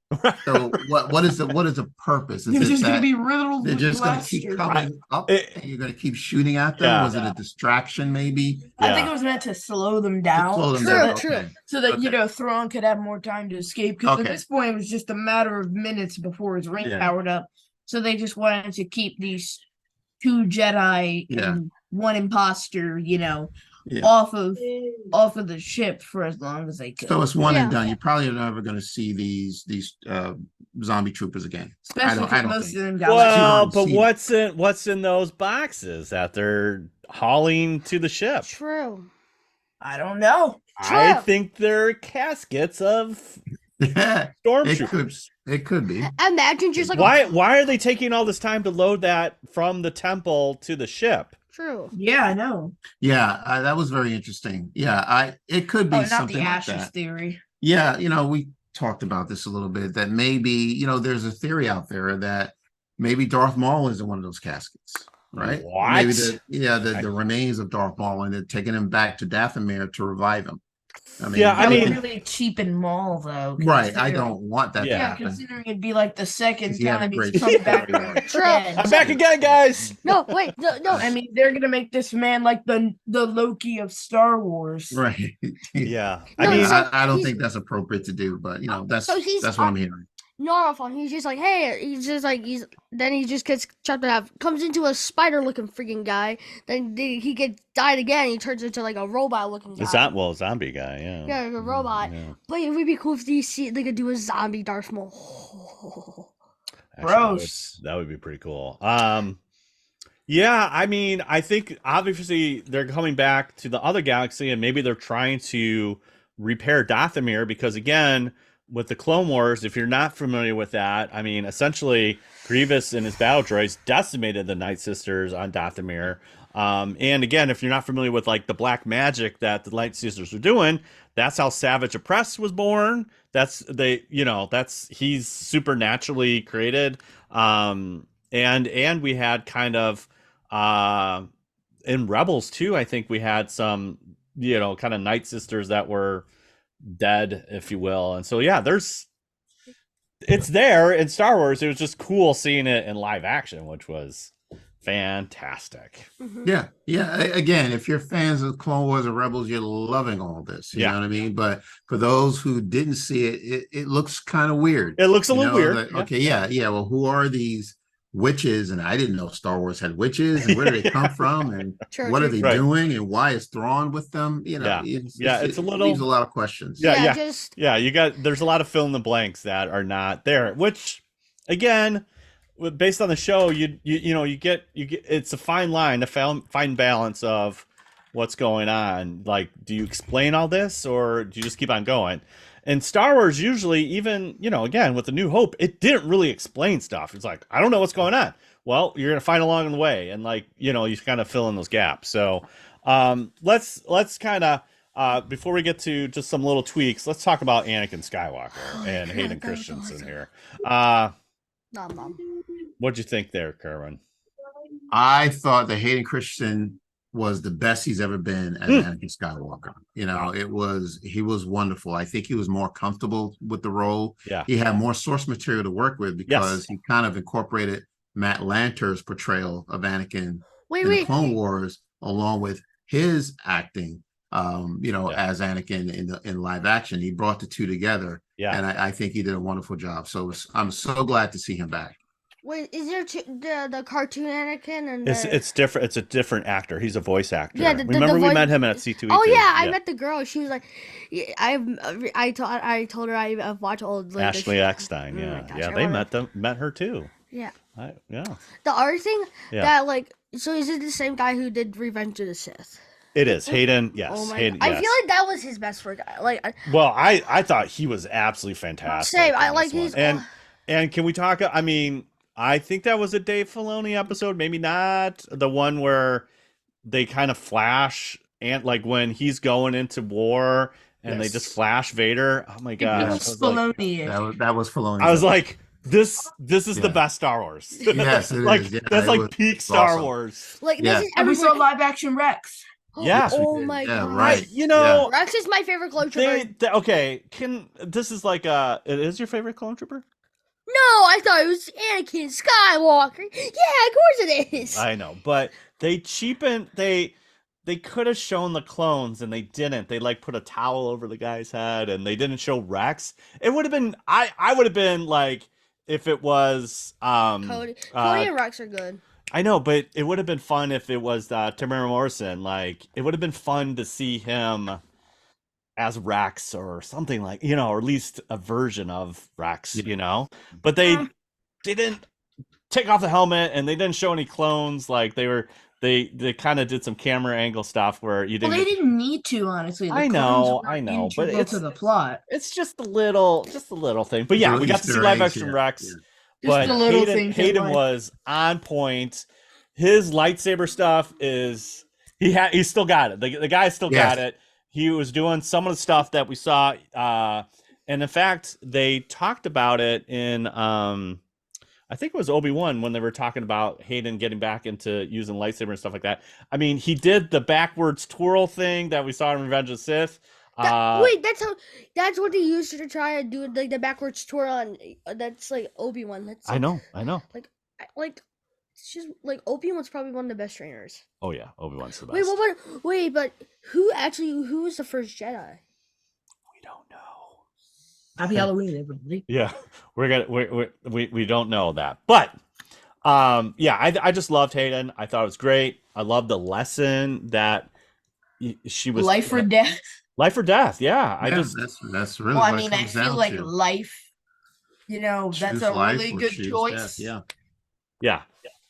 So what is the purpose? Is They're it just gonna that be riddled they're with just going to keep blaster. coming up It- and you're going to keep shooting at them? Yeah. Was it a distraction maybe? I think Yeah. it was meant to slow them To down. slow them True, down? true. Okay. So that Okay. Thrawn could have more time to escape. Because Okay. at this point, it was just a matter of minutes before his ring Yeah. powered up. So they just wanted to keep these two Jedi Yeah. and one imposter, Yeah. off of the ship for as long as they could. So it's one and Yeah. done. You're probably never going to see these zombie troopers again. Especially I because don't most think. of them got Well, I've but seen what's in those boxes that they're hauling to the ship? True. I don't know. I True. think they're caskets of Yeah, stormtroopers. it could be. Imagine just like Why are they taking all this time to load that from the temple to the ship? True. Yeah, I know. Yeah, that was very interesting. Yeah, it could be Oh, not something the like Ashes that. theory. Yeah, we talked about this a little bit, that maybe, there's a theory out there that maybe Darth Maul is in one of those caskets, right? What? Maybe the remains of Darth Maul, and they're taking him back to Dathomir to revive him. Yeah, I That would mean- really cheapen Maul though. right. I considering- don't want that to Yeah. Yeah, happen. considering it'd be like the second 'Cause he had a time he's great come back story. from the True. dead. I'm back again, guys. No, wait, no. I mean, they're gonna make this man like the Loki of Star Wars. Right. Yeah, No, I mean, so I don't he's- think that's appropriate to do, but that's So he's what I'm hearing. normal phone. He's just like, hey, then he just gets chopped in half. Comes into a spider-looking freaking guy. Then he gets died again. He turns into like a robot-looking guy. zombie guy. Yeah, Yeah, like a robot. Yeah. But it would be cool if they could do a zombie Darth Maul. Actually, Gross. that would be pretty cool. Yeah, I mean, I think obviously they're coming back to the other galaxy, and maybe they're trying to repair Dathomir, because again, with the Clone Wars, if you're not familiar with that, I mean, essentially Grievous and his battle droids decimated the Night Sisters on Dathomir. And again, if you're not familiar with like the black magic that the Light Sisters are doing, that's how Savage Oppressed was born. That's he's supernaturally created. And we had kind of in Rebels too. I think we had some kind of Night Sisters that were dead, if you will. And so yeah, it's there in Star Wars. It was just cool seeing it in live action, which was fantastic. Yeah. Again, if you're fans of Clone Wars or Rebels, you're loving all this. You know what I mean? But for those who didn't see it, it looks kind of weird. It looks a little weird. Like, okay, yeah. Well, who are these witches? And I didn't know Star Wars had witches, and where do they come from, and what are they doing, and why is Thrawn with them? It's a little, leaves a lot of questions. There's a lot of fill in the blanks that are not there, which again, based on the show, you get it's a fine line, a fine balance of what's going on. Like, do you explain all this, or do you just keep on going? And Star Wars usually, even again with the New Hope, it didn't really explain stuff. It's like, I don't know what's going on. Well, you're gonna find along the way, and you kind of fill in those gaps. So let's kind of before we get to just some little tweaks, let's talk about Anakin Skywalker and Hayden Christensen here. What'd you think there, Kerwin? I thought that Hayden Christensen was the best he's ever been as Anakin Skywalker. He was wonderful. I think he was more comfortable with the role. Yeah. He had more source material to work with because he kind of incorporated Matt Lanter's portrayal of Anakin in the Clone Wars along with his acting. As Anakin in live action, he brought the two together. Yeah, and I think he did a wonderful job. So I'm so glad to see him back. Wait, is there the cartoon Anakin and it's different? It's a different actor. He's a voice actor. Yeah, remember we met him at C2E2. Oh yeah, I met the girl. She was like, I told her I've watched old Ashley Eckstein. They met her too. Yeah. The other thing that so is it the same guy who did Revenge of the Sith? It is Hayden. Yes. Oh my Hayden, God. I feel like that was his best work. I thought he was absolutely fantastic. Same. I like his. And can we talk? I mean, I think that was a Dave Filoni episode. Maybe not the one where they kind of flash and when he's going into war and they just flash Vader. Oh my gosh. Filoni. That was Filoni. I was like, this is the best Star Wars. Yes, it is. Yeah, that's peak Star Wars. And we saw live action Rex. Yes. Oh my God. Right. Rex is my favorite clone trooper. This is it is your favorite clone trooper? No, I thought it was Anakin Skywalker. Yeah, of course it is. I know, but they cheapened. They could have shown the clones, and they didn't. They put a towel over the guy's head, and they didn't show Rex. It would have been. I would have been if it was Cody and Rex are good. I know, but it would have been fun if it was Tamara Morrison. It would have been fun to see him as Rex or something or at least a version of Rex, But they didn't take off the helmet, and they didn't show any clones. They kind of did some camera angle stuff where you didn't. Well, they didn't need to, honestly. I know, but it's to the plot. It's just a little thing. But yeah, we got to see live action Rex. Yeah. But Hayden was on point. His lightsaber stuff is he's still got it. The guy still got it. He was doing some of the stuff that we saw, and in fact, they talked about it in I think it was Obi-Wan when they were talking about Hayden getting back into using lightsaber and stuff like that. I mean, he did the backwards twirl thing that we saw in Revenge of the Sith. That's what they used to try to do the backwards twirl, and that's Obi-Wan. I know. It's just Obi-Wan's probably one of the best trainers. Oh yeah, Obi-Wan's the best. But who was the first Jedi? We don't know. Happy Halloween, everybody. Yeah, we don't know that, but I just loved Hayden. I thought it was great. I loved the lesson that she was life or death. Life or death, yeah. That's really. Well, I mean, I feel like life. That's a really good choice. Death, yeah.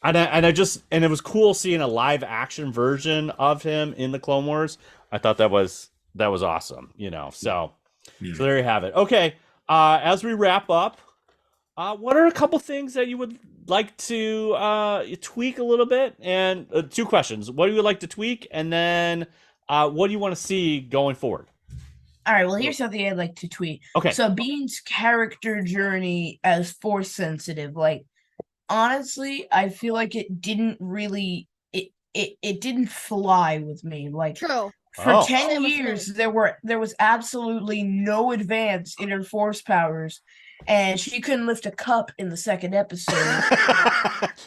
And it was cool seeing a live action version of him in the Clone Wars. I thought that was awesome. So there you have it. Okay, as we wrap up, what are a couple things that you would like to tweak a little bit? And 2 questions: what do you like to tweak, and then what do you want to see going forward? All right, well, here's something I'd like to tweet. Okay. Sabine's character journey as force sensitive, like, honestly, I feel like it didn't really it didn't fly with me. Like, True. for Oh. 10 Same with me. years there was absolutely no advance in her force powers, and she couldn't lift a cup in the second episode.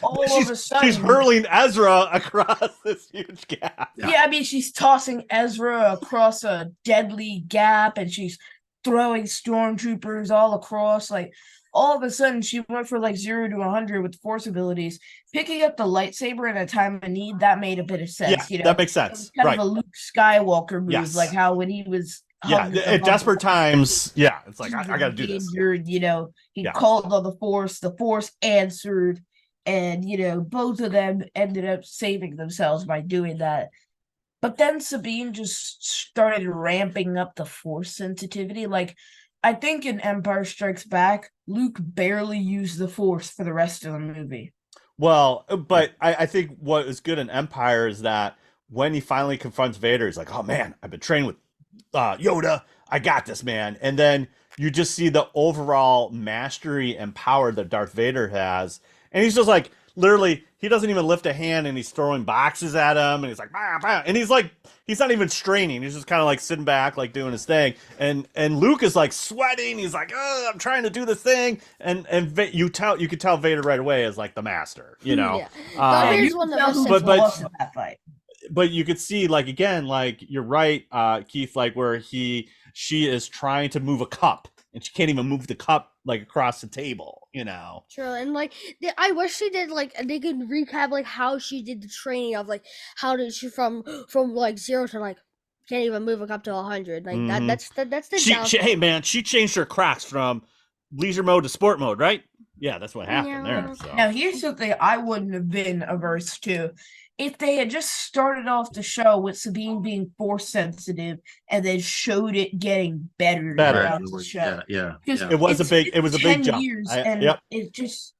All of a she's sudden, hurling Ezra across this huge gap. yeah, I mean, she's tossing Ezra across a deadly gap, and she's throwing stormtroopers all across. Like, all of a sudden, she went for like 0 to 100 with force abilities. Picking up the lightsaber in a time of need, that made a bit of sense. Yeah, You know, that makes it was sense. kind Right. of a Luke Skywalker move, Yes. like how when he was Yeah, hugged at desperate times, yeah, it's like, he I got to do this. injured, you know, he Yeah. called on the force answered, and you know, both of them ended up saving themselves by doing that. But then Sabine just started ramping up the force sensitivity. Like, I think in Empire Strikes Back, Luke barely used the force for the rest of the movie. Well, but I think what is good in Empire is that when he finally confronts Vader, he's like, oh man, I've been training with Yoda. I got this, man. And then you just see the overall mastery and power that Darth Vader has. And he's just like, literally, he doesn't even lift a hand, and he's throwing boxes at him, and he's like, bah, bah. And he's like, he's not even straining. He's just kind of like sitting back, like doing his thing. And Luke is like sweating. He's like, oh, I'm trying to do this thing. And you could tell Vader right away as like the master, you know. Yeah. Darth Vader's You one can of tell the who But- but- lost in that fight. But you could see, like, again, like, you're right, Keith, like where she is trying to move a cup, and she can't even move the cup like across the table, you know. True, and like I wish she did like they could recap like how she did the training of like how did she from like 0 to like can't even move a cup to 100 like Mhm. that's the She, downfall. hey man, she changed her Crocs from leisure mode to sport mode, right? Yeah, that's what happened there. Yeah. So. Now, here's something I wouldn't have been averse to. If they had just started off the show with Sabine being force sensitive and then showed it getting better Better. throughout the show. Yeah. Because It was a big been jump. years, I- and yep. it's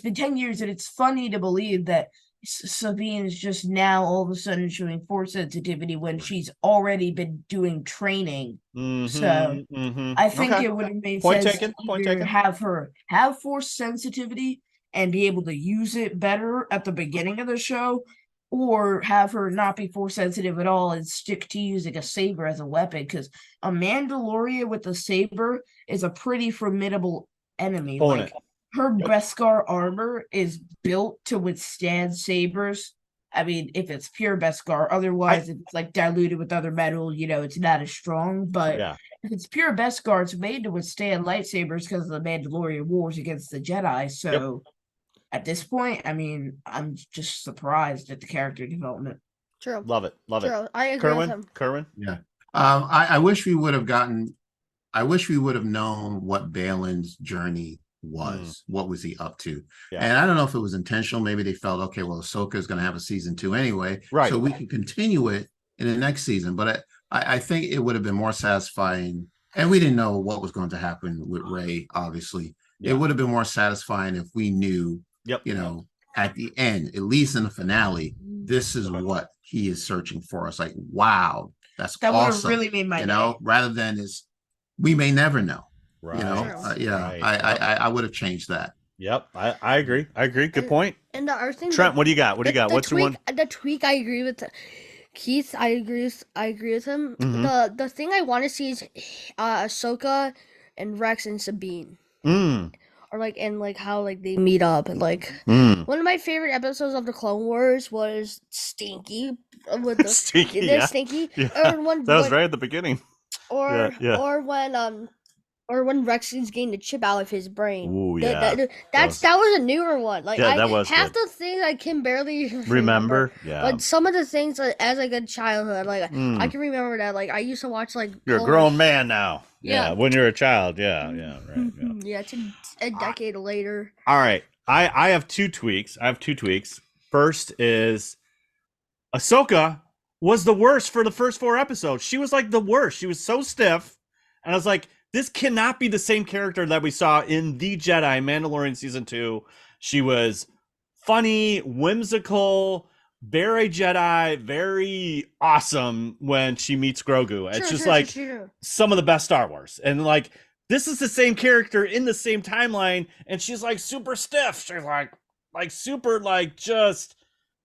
been 10 years, and it's funny to believe that Sabine is just now all of a sudden showing force sensitivity when she's already been doing training. Mhm, So, mhm. I think Okay. it would have made Point sense taken, to point either taken. have her have force sensitivity and be able to use it better at the beginning of the show, or have her not be force sensitive at all and stick to using a saber as a weapon. Because a Mandalorian with a saber is a pretty formidable enemy. Opponent. Like, her Beskar armor is built to withstand sabers. I mean, if it's pure Beskar, otherwise if it's like diluted with other metal, you know, it's not as strong. But Yeah. if it's pure Beskar, it's made to withstand lightsabers because of the Mandalorian wars against the Jedi. So at this point, I mean, I'm just surprised at the character development. True. Love it. Love it. True. I agree with him. Kerwin? Yeah. I wish we would have known what Baylan's journey was. What was he up to? Yeah. And I don't know if it was intentional. Maybe they felt, okay, well, Ahsoka is going to have a season 2 anyway. Right. So we can continue it in the next season. But I think it would have been more satisfying. And we didn't know what was going to happen with Rey, obviously. Yeah. It would have been more satisfying if we knew, you know, at the end, at least in the finale, this is what he is searching for. It's like, wow, that That would have awesome. really made my you know, day. rather than we may never know. Right. You know, True. yeah, Right. I would have changed that. Yep. I agree. Good point. And the other thing, Trent, what do you got? What do you got? What's your one? The tweak, I agree with Keith. I agree with him. Mhm. The thing I want to see is Ahsoka and Rex and Sabine, Mm. or like and like how like they meet up, and like Mm. one of my favorite episodes of the Clone Wars was Stinky with the Stinky, the yeah. Stinky, Yeah. or when That was when- right at the beginning. or yeah. or when Rex is getting the chip out of his brain. Ooh, That yeah. that was a newer one. Like Yeah, that was half good. the things I can barely Remember? Yeah. But some of the things as like a childhood, like Mm. I can remember that. Like I used to watch like You're a Clone grown Wars. man now. Yeah. Yeah. When you're a child. Yeah. Yeah. Right. Yeah. Yeah, it's a decade later. All right. I have 2 tweaks. First is Ahsoka was the worst for the first 4 episodes. She was like the worst. She was so stiff. And I was like, this cannot be the same character that we saw in The Jedi Mandalorian season 2. She was funny, whimsical, very Jedi, very awesome when she meets Grogu. It's just like some of the best Star Wars. And like this is the same character in the same timeline, and she's like super stiff. She's like super like just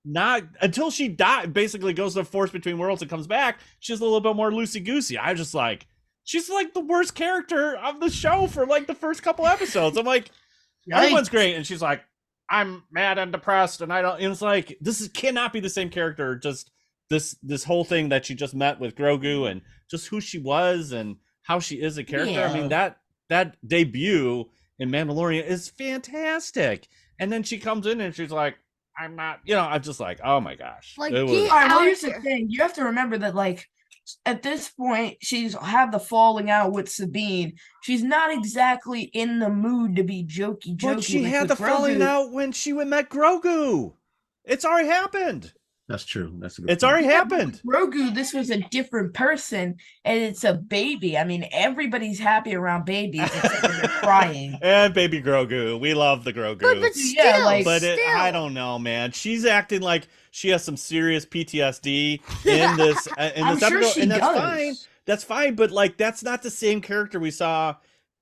not until she basically goes to the Force Between Worlds and comes back. She's a little bit more loosey goosey. I just like she's like the worst character of the show for like the first couple episodes. I'm like, everyone's great, and she's like, I'm mad and depressed, and I don't. And it's like cannot be the same character. Just this whole thing that she just met with Grogu, and just who she was and how she is a character. Yeah. I mean that debut in Mandalorian is fantastic. And then she comes in and she's like, I'm not. I'm just like, oh my gosh. Like, all right, well, here's the thing. You have to remember that like. At this point, she's had the falling out with Sabine. She's not exactly in the mood to be jokey. But she had the falling out when she met Grogu. It's already happened. That's true. That's a good It's already happened. Grogu, this was a different person, and it's a baby. I mean, everybody's happy around babies except when they're crying. And baby Grogu, we love the Grogu. But still, I don't know, man. She's acting like she has some serious PTSD in this episode, and that's fine. That's fine, but like that's not the same character we saw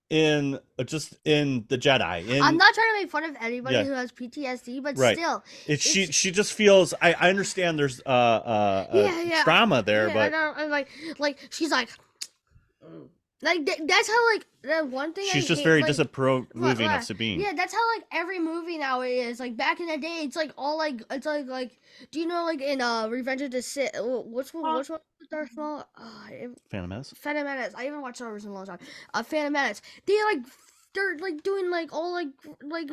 in the Jedi. I'm not trying to make fun of anybody who has PTSD, but still, she just feels. I understand there's trauma there, but I'm like she's like that's how like the one thing she's just very disapproving of Sabine. Yeah, that's how like every movie now is. Like back in the day, it's like all like it's like do you know like in Revenge of the Sith? What's one with Darth Maul? Phantom Menace. Phantom Menace. I haven't watched Star Wars in a long time. Phantom Menace. They're like doing like all like what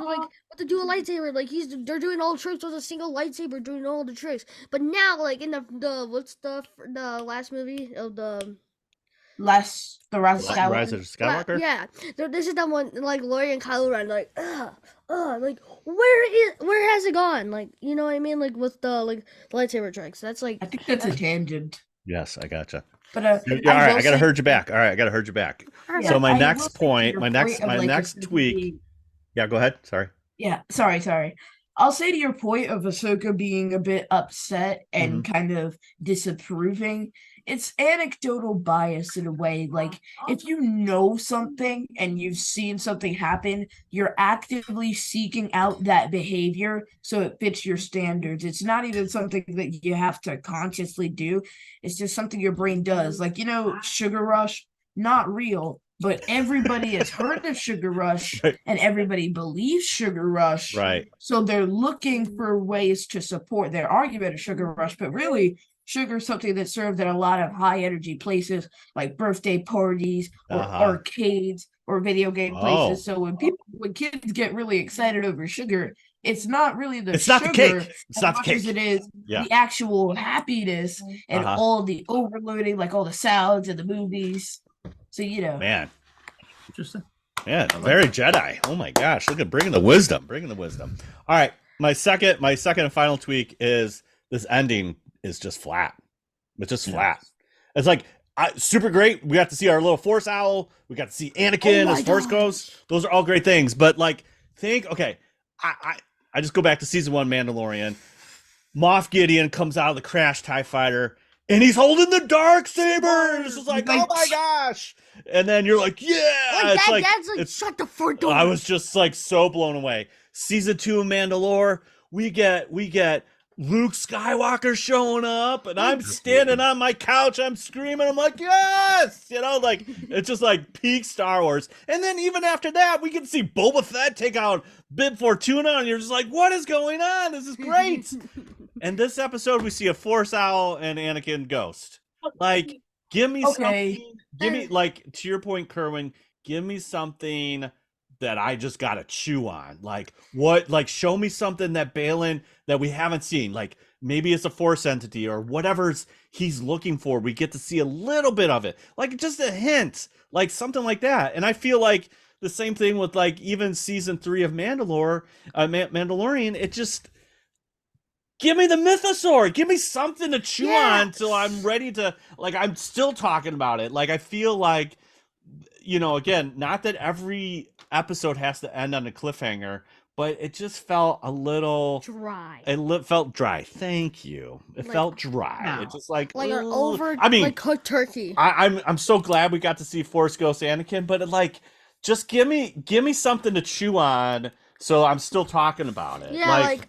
to do a lightsaber. Like they're doing all the tricks with a single lightsaber, doing all the tricks. But now like in the what's the last movie of the Rise of Skywalker. Yeah, this is the one like Laurie and Kylo Ren like like where has it gone? Like you know what I mean? Like with the lightsaber tricks. That's like I think that's a tangent. Yes, I gotcha. But all right, I gotta herd you back. Yeah, so my next point, my next tweak. Yeah, go ahead. Sorry. Yeah, sorry. I'll say to your point of Ahsoka being a bit upset and kind of disapproving, it's anecdotal bias in a way. Like, if you know something and you've seen something happen, you're actively seeking out that behavior so it fits your standards. It's not even something that you have to consciously do. It's just something your brain does. Like, Sugar Rush, not real. But everybody has heard of Sugar Rush, and everybody believes Sugar Rush. Right. So they're looking for ways to support their argument of Sugar Rush. But really, sugar is something that's served at a lot of high-energy places, like birthday parties or arcades or video game places. So when kids get really excited over sugar, it's not really the sugar. Not the cake. It's not the cake. As it is the actual happiness and all the overloading, like all the salads and the movies. So man, interesting. Yeah, very Jedi. Oh my gosh, look at bringing the wisdom. All right, my second and final tweak is this ending is just flat. It's just flat. It's like super great. We got to see our little Force owl. We got to see Anakin as Force Ghost. Those are all great things. But like, I just go back to season 1 Mandalorian. Moff Gideon comes out of the crashed TIE fighter. And he's holding the dark sabers. It's like, oh my gosh! And then you're like, yeah! That's like shut the front door. I was just like so blown away. Season 2 of Mandalore, we get Luke Skywalker showing up, and I'm standing on my couch. I'm screaming. I'm like, yes! Like it's just like peak Star Wars. And then even after that, we can see Boba Fett take out Bib Fortuna, and you're just like, what is going on? This is great. And this episode, we see a Force Owl and Anakin Ghost. Like, give me something. Give me, like, to your point, Kerwin, give me something that I just got to chew on. Like, what? Like, show me something that Baylan, that we haven't seen. Like, maybe it's a Force entity or whatever he's looking for. We get to see a little bit of it. Like, just a hint. Like, something like that. And I feel like the same thing with, like, even season 3 of Mandalorian. It just... Give me the mythosaur. Give me something to chew on till I'm ready to, like, I'm still talking about it. Like, I feel like, again, not that every episode has to end on a cliffhanger, but it just felt a little Dry. felt dry. Thank you. It Like- felt dry. No. It's just like Like an ugh. over, I mean, like cooked turkey. I'm so glad we got to see Force Ghost Anakin, but like, just give me something to chew on, so I'm still talking about it. Yeah, like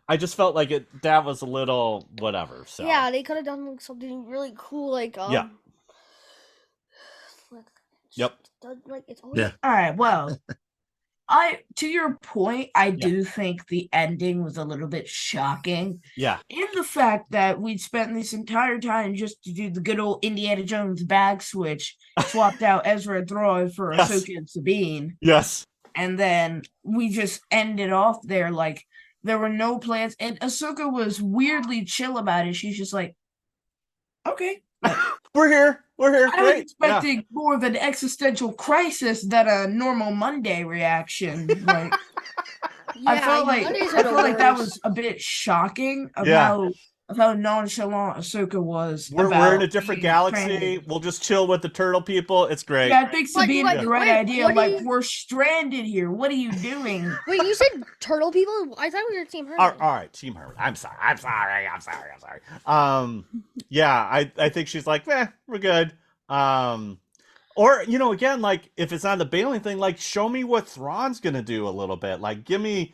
I just felt like that was a little whatever. So yeah, they could have done like, something really cool, like Yeah. like, Yep. like it's always Yeah. All right, well, to your point, I do think the ending was a little bit shocking. Yeah. In the fact that we'd spent this entire time just to do the good old Indiana Jones bag switch, swapped out Ezra Thrawn for Yes. Ahsoka and Sabine, Yes. and then we just ended off there like there were no plans. And Ahsoka was weirdly chill about it. She's just like, okay. We're here. I was Great. expecting more of an existential crisis than a normal Monday reaction. Like, I felt like Mondays are the that worst. was a bit shocking of Yeah. how nonchalant Ahsoka was. We're about in a different being galaxy. stranded. We'll just chill with the turtle people. It's great. Yeah, I think But- Sabine but- had the right wait, idea. what do Like, you- we're stranded here. What are you doing? Wait, you said turtle people? I thought we were Team Herman. All right, Team Herman. I'm sorry. Yeah, I think she's like, we're good. Or again, like if it's not the Baylan thing, like show me what Thrawn's gonna do a little bit. Like give me,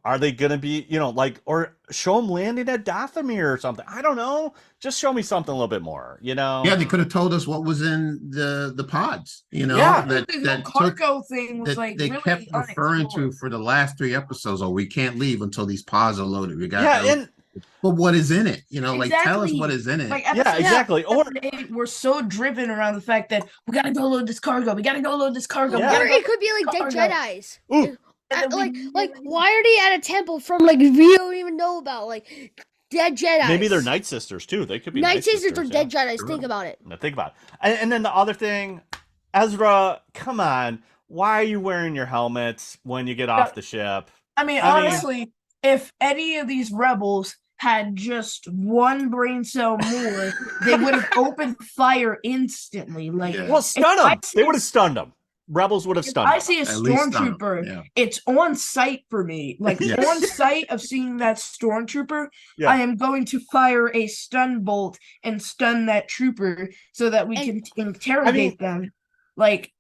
are they gonna be, like, or show them landing at Dathomir or something. I don't know. Just show me something a little bit more. Yeah, they could have told us what was in the pods. Yeah. The whole cargo thing was that like they really kept referring unexplored. to for the last 3 episodes. Oh, we can't leave until these pods are loaded. We got Yeah, and but what is in it? Like tell us Exactly. what is in it. Like yeah, episode exactly. Or 7 and 8 we're so driven around the fact that we gotta go load this cargo. We gotta go load this cargo. Yeah. We Or gotta go it could be like cargo. dead Jedi's. Ooh. And then we Like why are they at a temple from like we don't even know about, like dead Jedi's? maybe they're Night Sisters too. They could be Night Sisters or yeah. dead Jedi's. Sure. Think about it. Now think about it. And then the other thing, Ezra, come on. Why are you wearing your helmets when you get off the ship? I mean, I mean- honestly, if any of these rebels had just one brain cell more, they would have opened fire instantly. Like, Yeah. Well, stun I them. see- They would have stunned them. Rebels would have if stunned I them. see a At least stun 'em, stormtrooper, yeah. it's on sight for me. Like Yes. on sight of seeing that stormtrooper, Yeah. I am going to fire a stun bolt and stun that trooper so that we And- can interrogate them. Like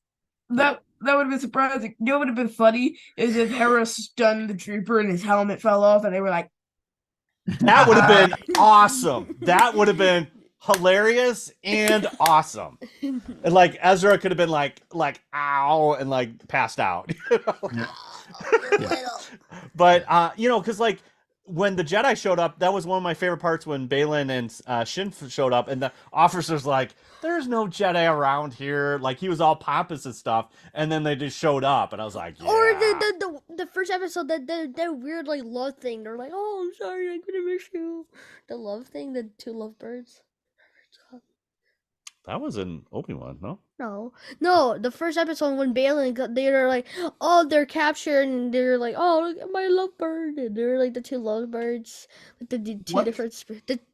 that would have been surprising. You know what would have been funny is if Hera stunned the trooper and his helmet fell off and they were like, That would have been awesome. That would have been hilarious and awesome. And like Ezra could have been like ow and like passed out. Yeah. But because like when the Jedi showed up, that was one of my favorite parts when Baylan and Shin showed up, and the officer's like, "There's no Jedi around here." Like he was all pompous and stuff, and then they just showed up, and I was like, yeah. Or the first episode, that weird like love thing. They're like, "Oh, I'm sorry, I'm gonna miss you." The love thing, the two lovebirds. That was in Obi-Wan, no? No. The first episode when they're like, oh, they're captured, and they're like, oh, look at my lovebird, and they're like the two lovebirds, like the two What? different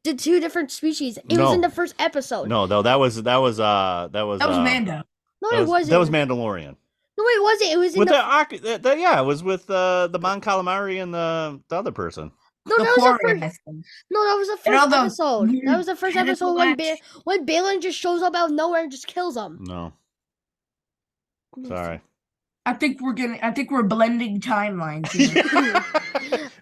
the two different species. It was No. in the first episode. No, that was that was Mando. No, that it was, wasn't. that was Mandalorian. No, it wasn't. It was in With the. yeah, it was with the Mon Calamari and the other person. No, The that was the Quarian, first. I think. No, that was the And all first the episode. That weird was the first tentacle episode when Baylan just shows up out of nowhere and just kills him. No, sorry. I think we're blending timelines here.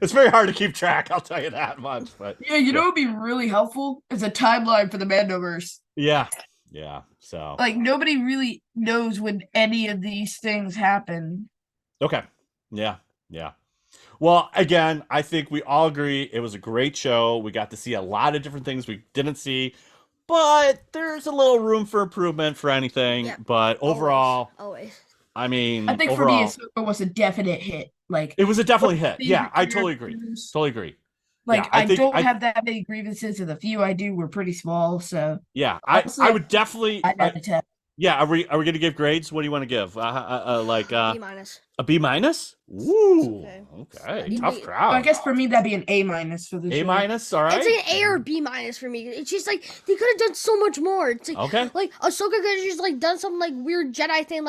It's very hard to keep track. I'll tell you that much. But Yeah, you know what would be really helpful is a timeline for the Mandoverse. yeah. So Like nobody really knows when any of these things happen. okay, yeah. Well, again, I think we all agree it was a great show. We got to see a lot of different things we didn't see, but there's a little room for improvement for anything. Yeah. But overall, Always. I mean, I think overall, for me, Ahsoka was a definite hit. Like it was a definitely hit. favorite Yeah, I totally agree. characters. Totally agree. Like Yeah, I I, think- don't I- have that many grievances, and the few I do were pretty small. So Yeah, Honestly, I would definitely. 9 out of 10. Yeah, are we gonna give grades? What do you want to give? B minus. A B minus? Ooh, Okay. okay, Yeah, tough B- So crowd. I guess for me that'd be an A minus for the A show. minus, all right. It's like an A or B minus for me. It's just like they could have done so much more. It's like Okay. like Ahsoka could have just like done some like weird Jedi thing,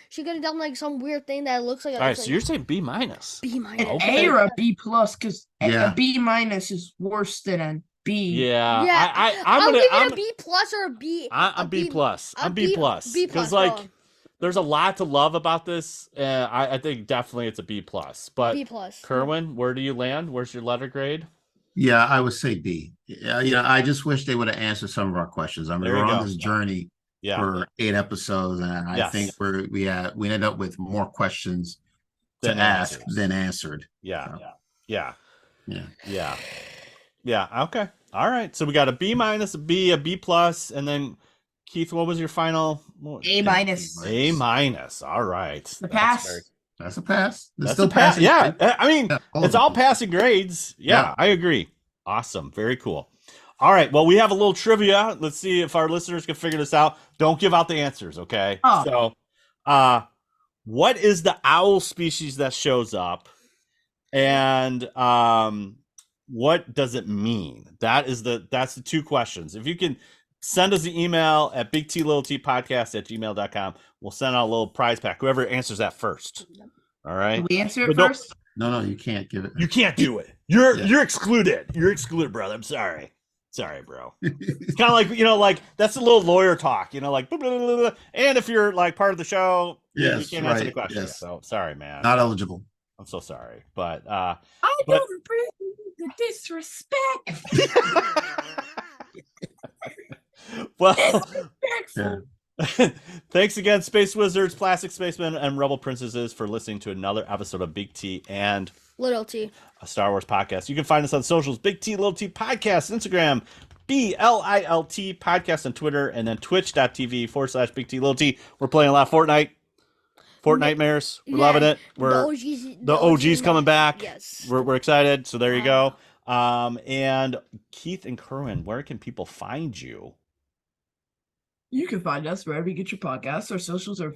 she could have done like some weird thing that looks like All right, it's so like you're saying B minus. B minus. An Okay. A or a B plus, because Yeah. a B minus is worse than a B. Yeah, Yeah, I'm I'll gonna give it I'm a B plus or a B. I'm B plus. a I'm B plus. B Because plus, like bro. there's a lot to love about this. I think definitely it's a B plus. But B plus. Kerwin, where do you land? Where's your letter grade? Yeah, I would say B. Yeah, I just wish they would have answered some of our questions. I mean, There we're you on go. this journey Yeah. for 8 episodes, and I Yes. think we ended up with more questions to Than ask answers. than answered. Yeah. So, Yeah. yeah. Yeah. Yeah. Okay. All right. So we got a B minus, a B plus, and then Keith, what was your final? A minus. A minus. All right. The pass. That's a pass. That's still a pass. passing. Yeah. I mean, Yeah, it's all passing grades. Yeah, Yeah. I agree. Awesome. Very cool. All right. Well, we have a little trivia. Let's see if our listeners can figure this out. Don't give out the answers, okay? Oh. So, what is the owl species that shows up? And what does it mean? That's the two questions. If you can send us an email at bigtliltpodcast@gmail.com, we'll send out a little prize pack. Whoever answers that first. All right. Do we answer it But don't- first? No, you can't give it. You can't do it. You're Yeah. excluded. You're excluded, brother. I'm sorry. Sorry, bro. It's kind of like, like that's a little lawyer talk, like blah, blah, blah, blah. And if you're like part of the show, you Yes, can't answer the right, question. yes. So sorry, man. Not eligible. I'm so sorry. But I But- don't appreciate the disrespect. well, Disrespectful. thanks again, Space Wizards, Plastic Spacemen, and Rebel Princesses for listening to another episode of Big T and Little T. a Star Wars podcast. You can find us on socials, Big T, Little T Podcast, Instagram, BLILT Podcast on Twitter, and then twitch.tv/Big T, Little T. We're playing a lot of Fortnite. Fortnitemares. We're loving it. The OG's coming back. Yes. We're excited. So there you go. And Keith and Kerwin, where can people find you? You can find us wherever you get your podcasts. Our socials are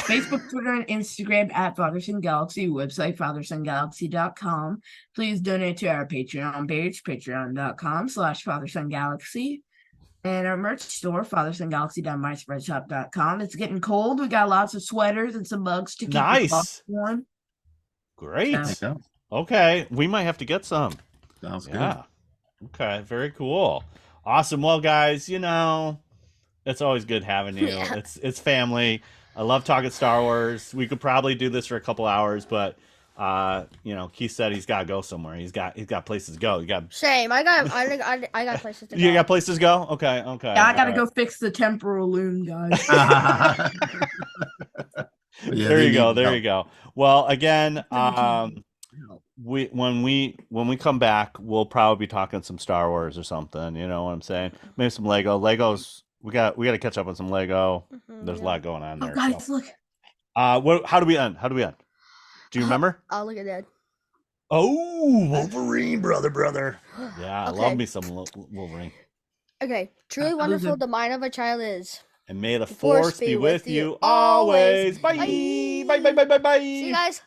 Facebook, Twitter, and Instagram at Father.Son.Galaxy, website Father.Son.Galaxy.com. Please donate to our Patreon page, patreon.com/Father.Son.Galaxy. And our merch store, Father.Son.Galaxy.myspreadshop.com. It's getting cold. We got lots of sweaters and some mugs to keep Nice. us warm. Great. Yeah. There you go. Okay. We might have to get some. Sounds good. Yeah. Okay. Very cool. Awesome. Well, guys, it's always good having you. Yeah. It's family. I love talking Star Wars. We could probably do this for a couple hours, but Keith said he's got to go somewhere. He's got places to go. You got Same. I got places to go. you got places to go. Okay. Yeah, I gotta go fix the temporal loom, guys. Yeah, There they you go. need There help. you go. Well, again, when we come back, we'll probably be talking some Star Wars or something. You know what I'm saying? Maybe some Legos. We got to catch up on some Lego. There's a lot going on Oh, there. guys, so. look. How do we end? Do you remember? Oh, look at that. Oh, Wolverine, brother. Yeah, I Okay. love me some Wolverine. Okay. Truly wonderful the mind of a child is. And may the force be with you always. Bye. Bye. Bye. Bye. Bye. Bye. Bye. See you guys.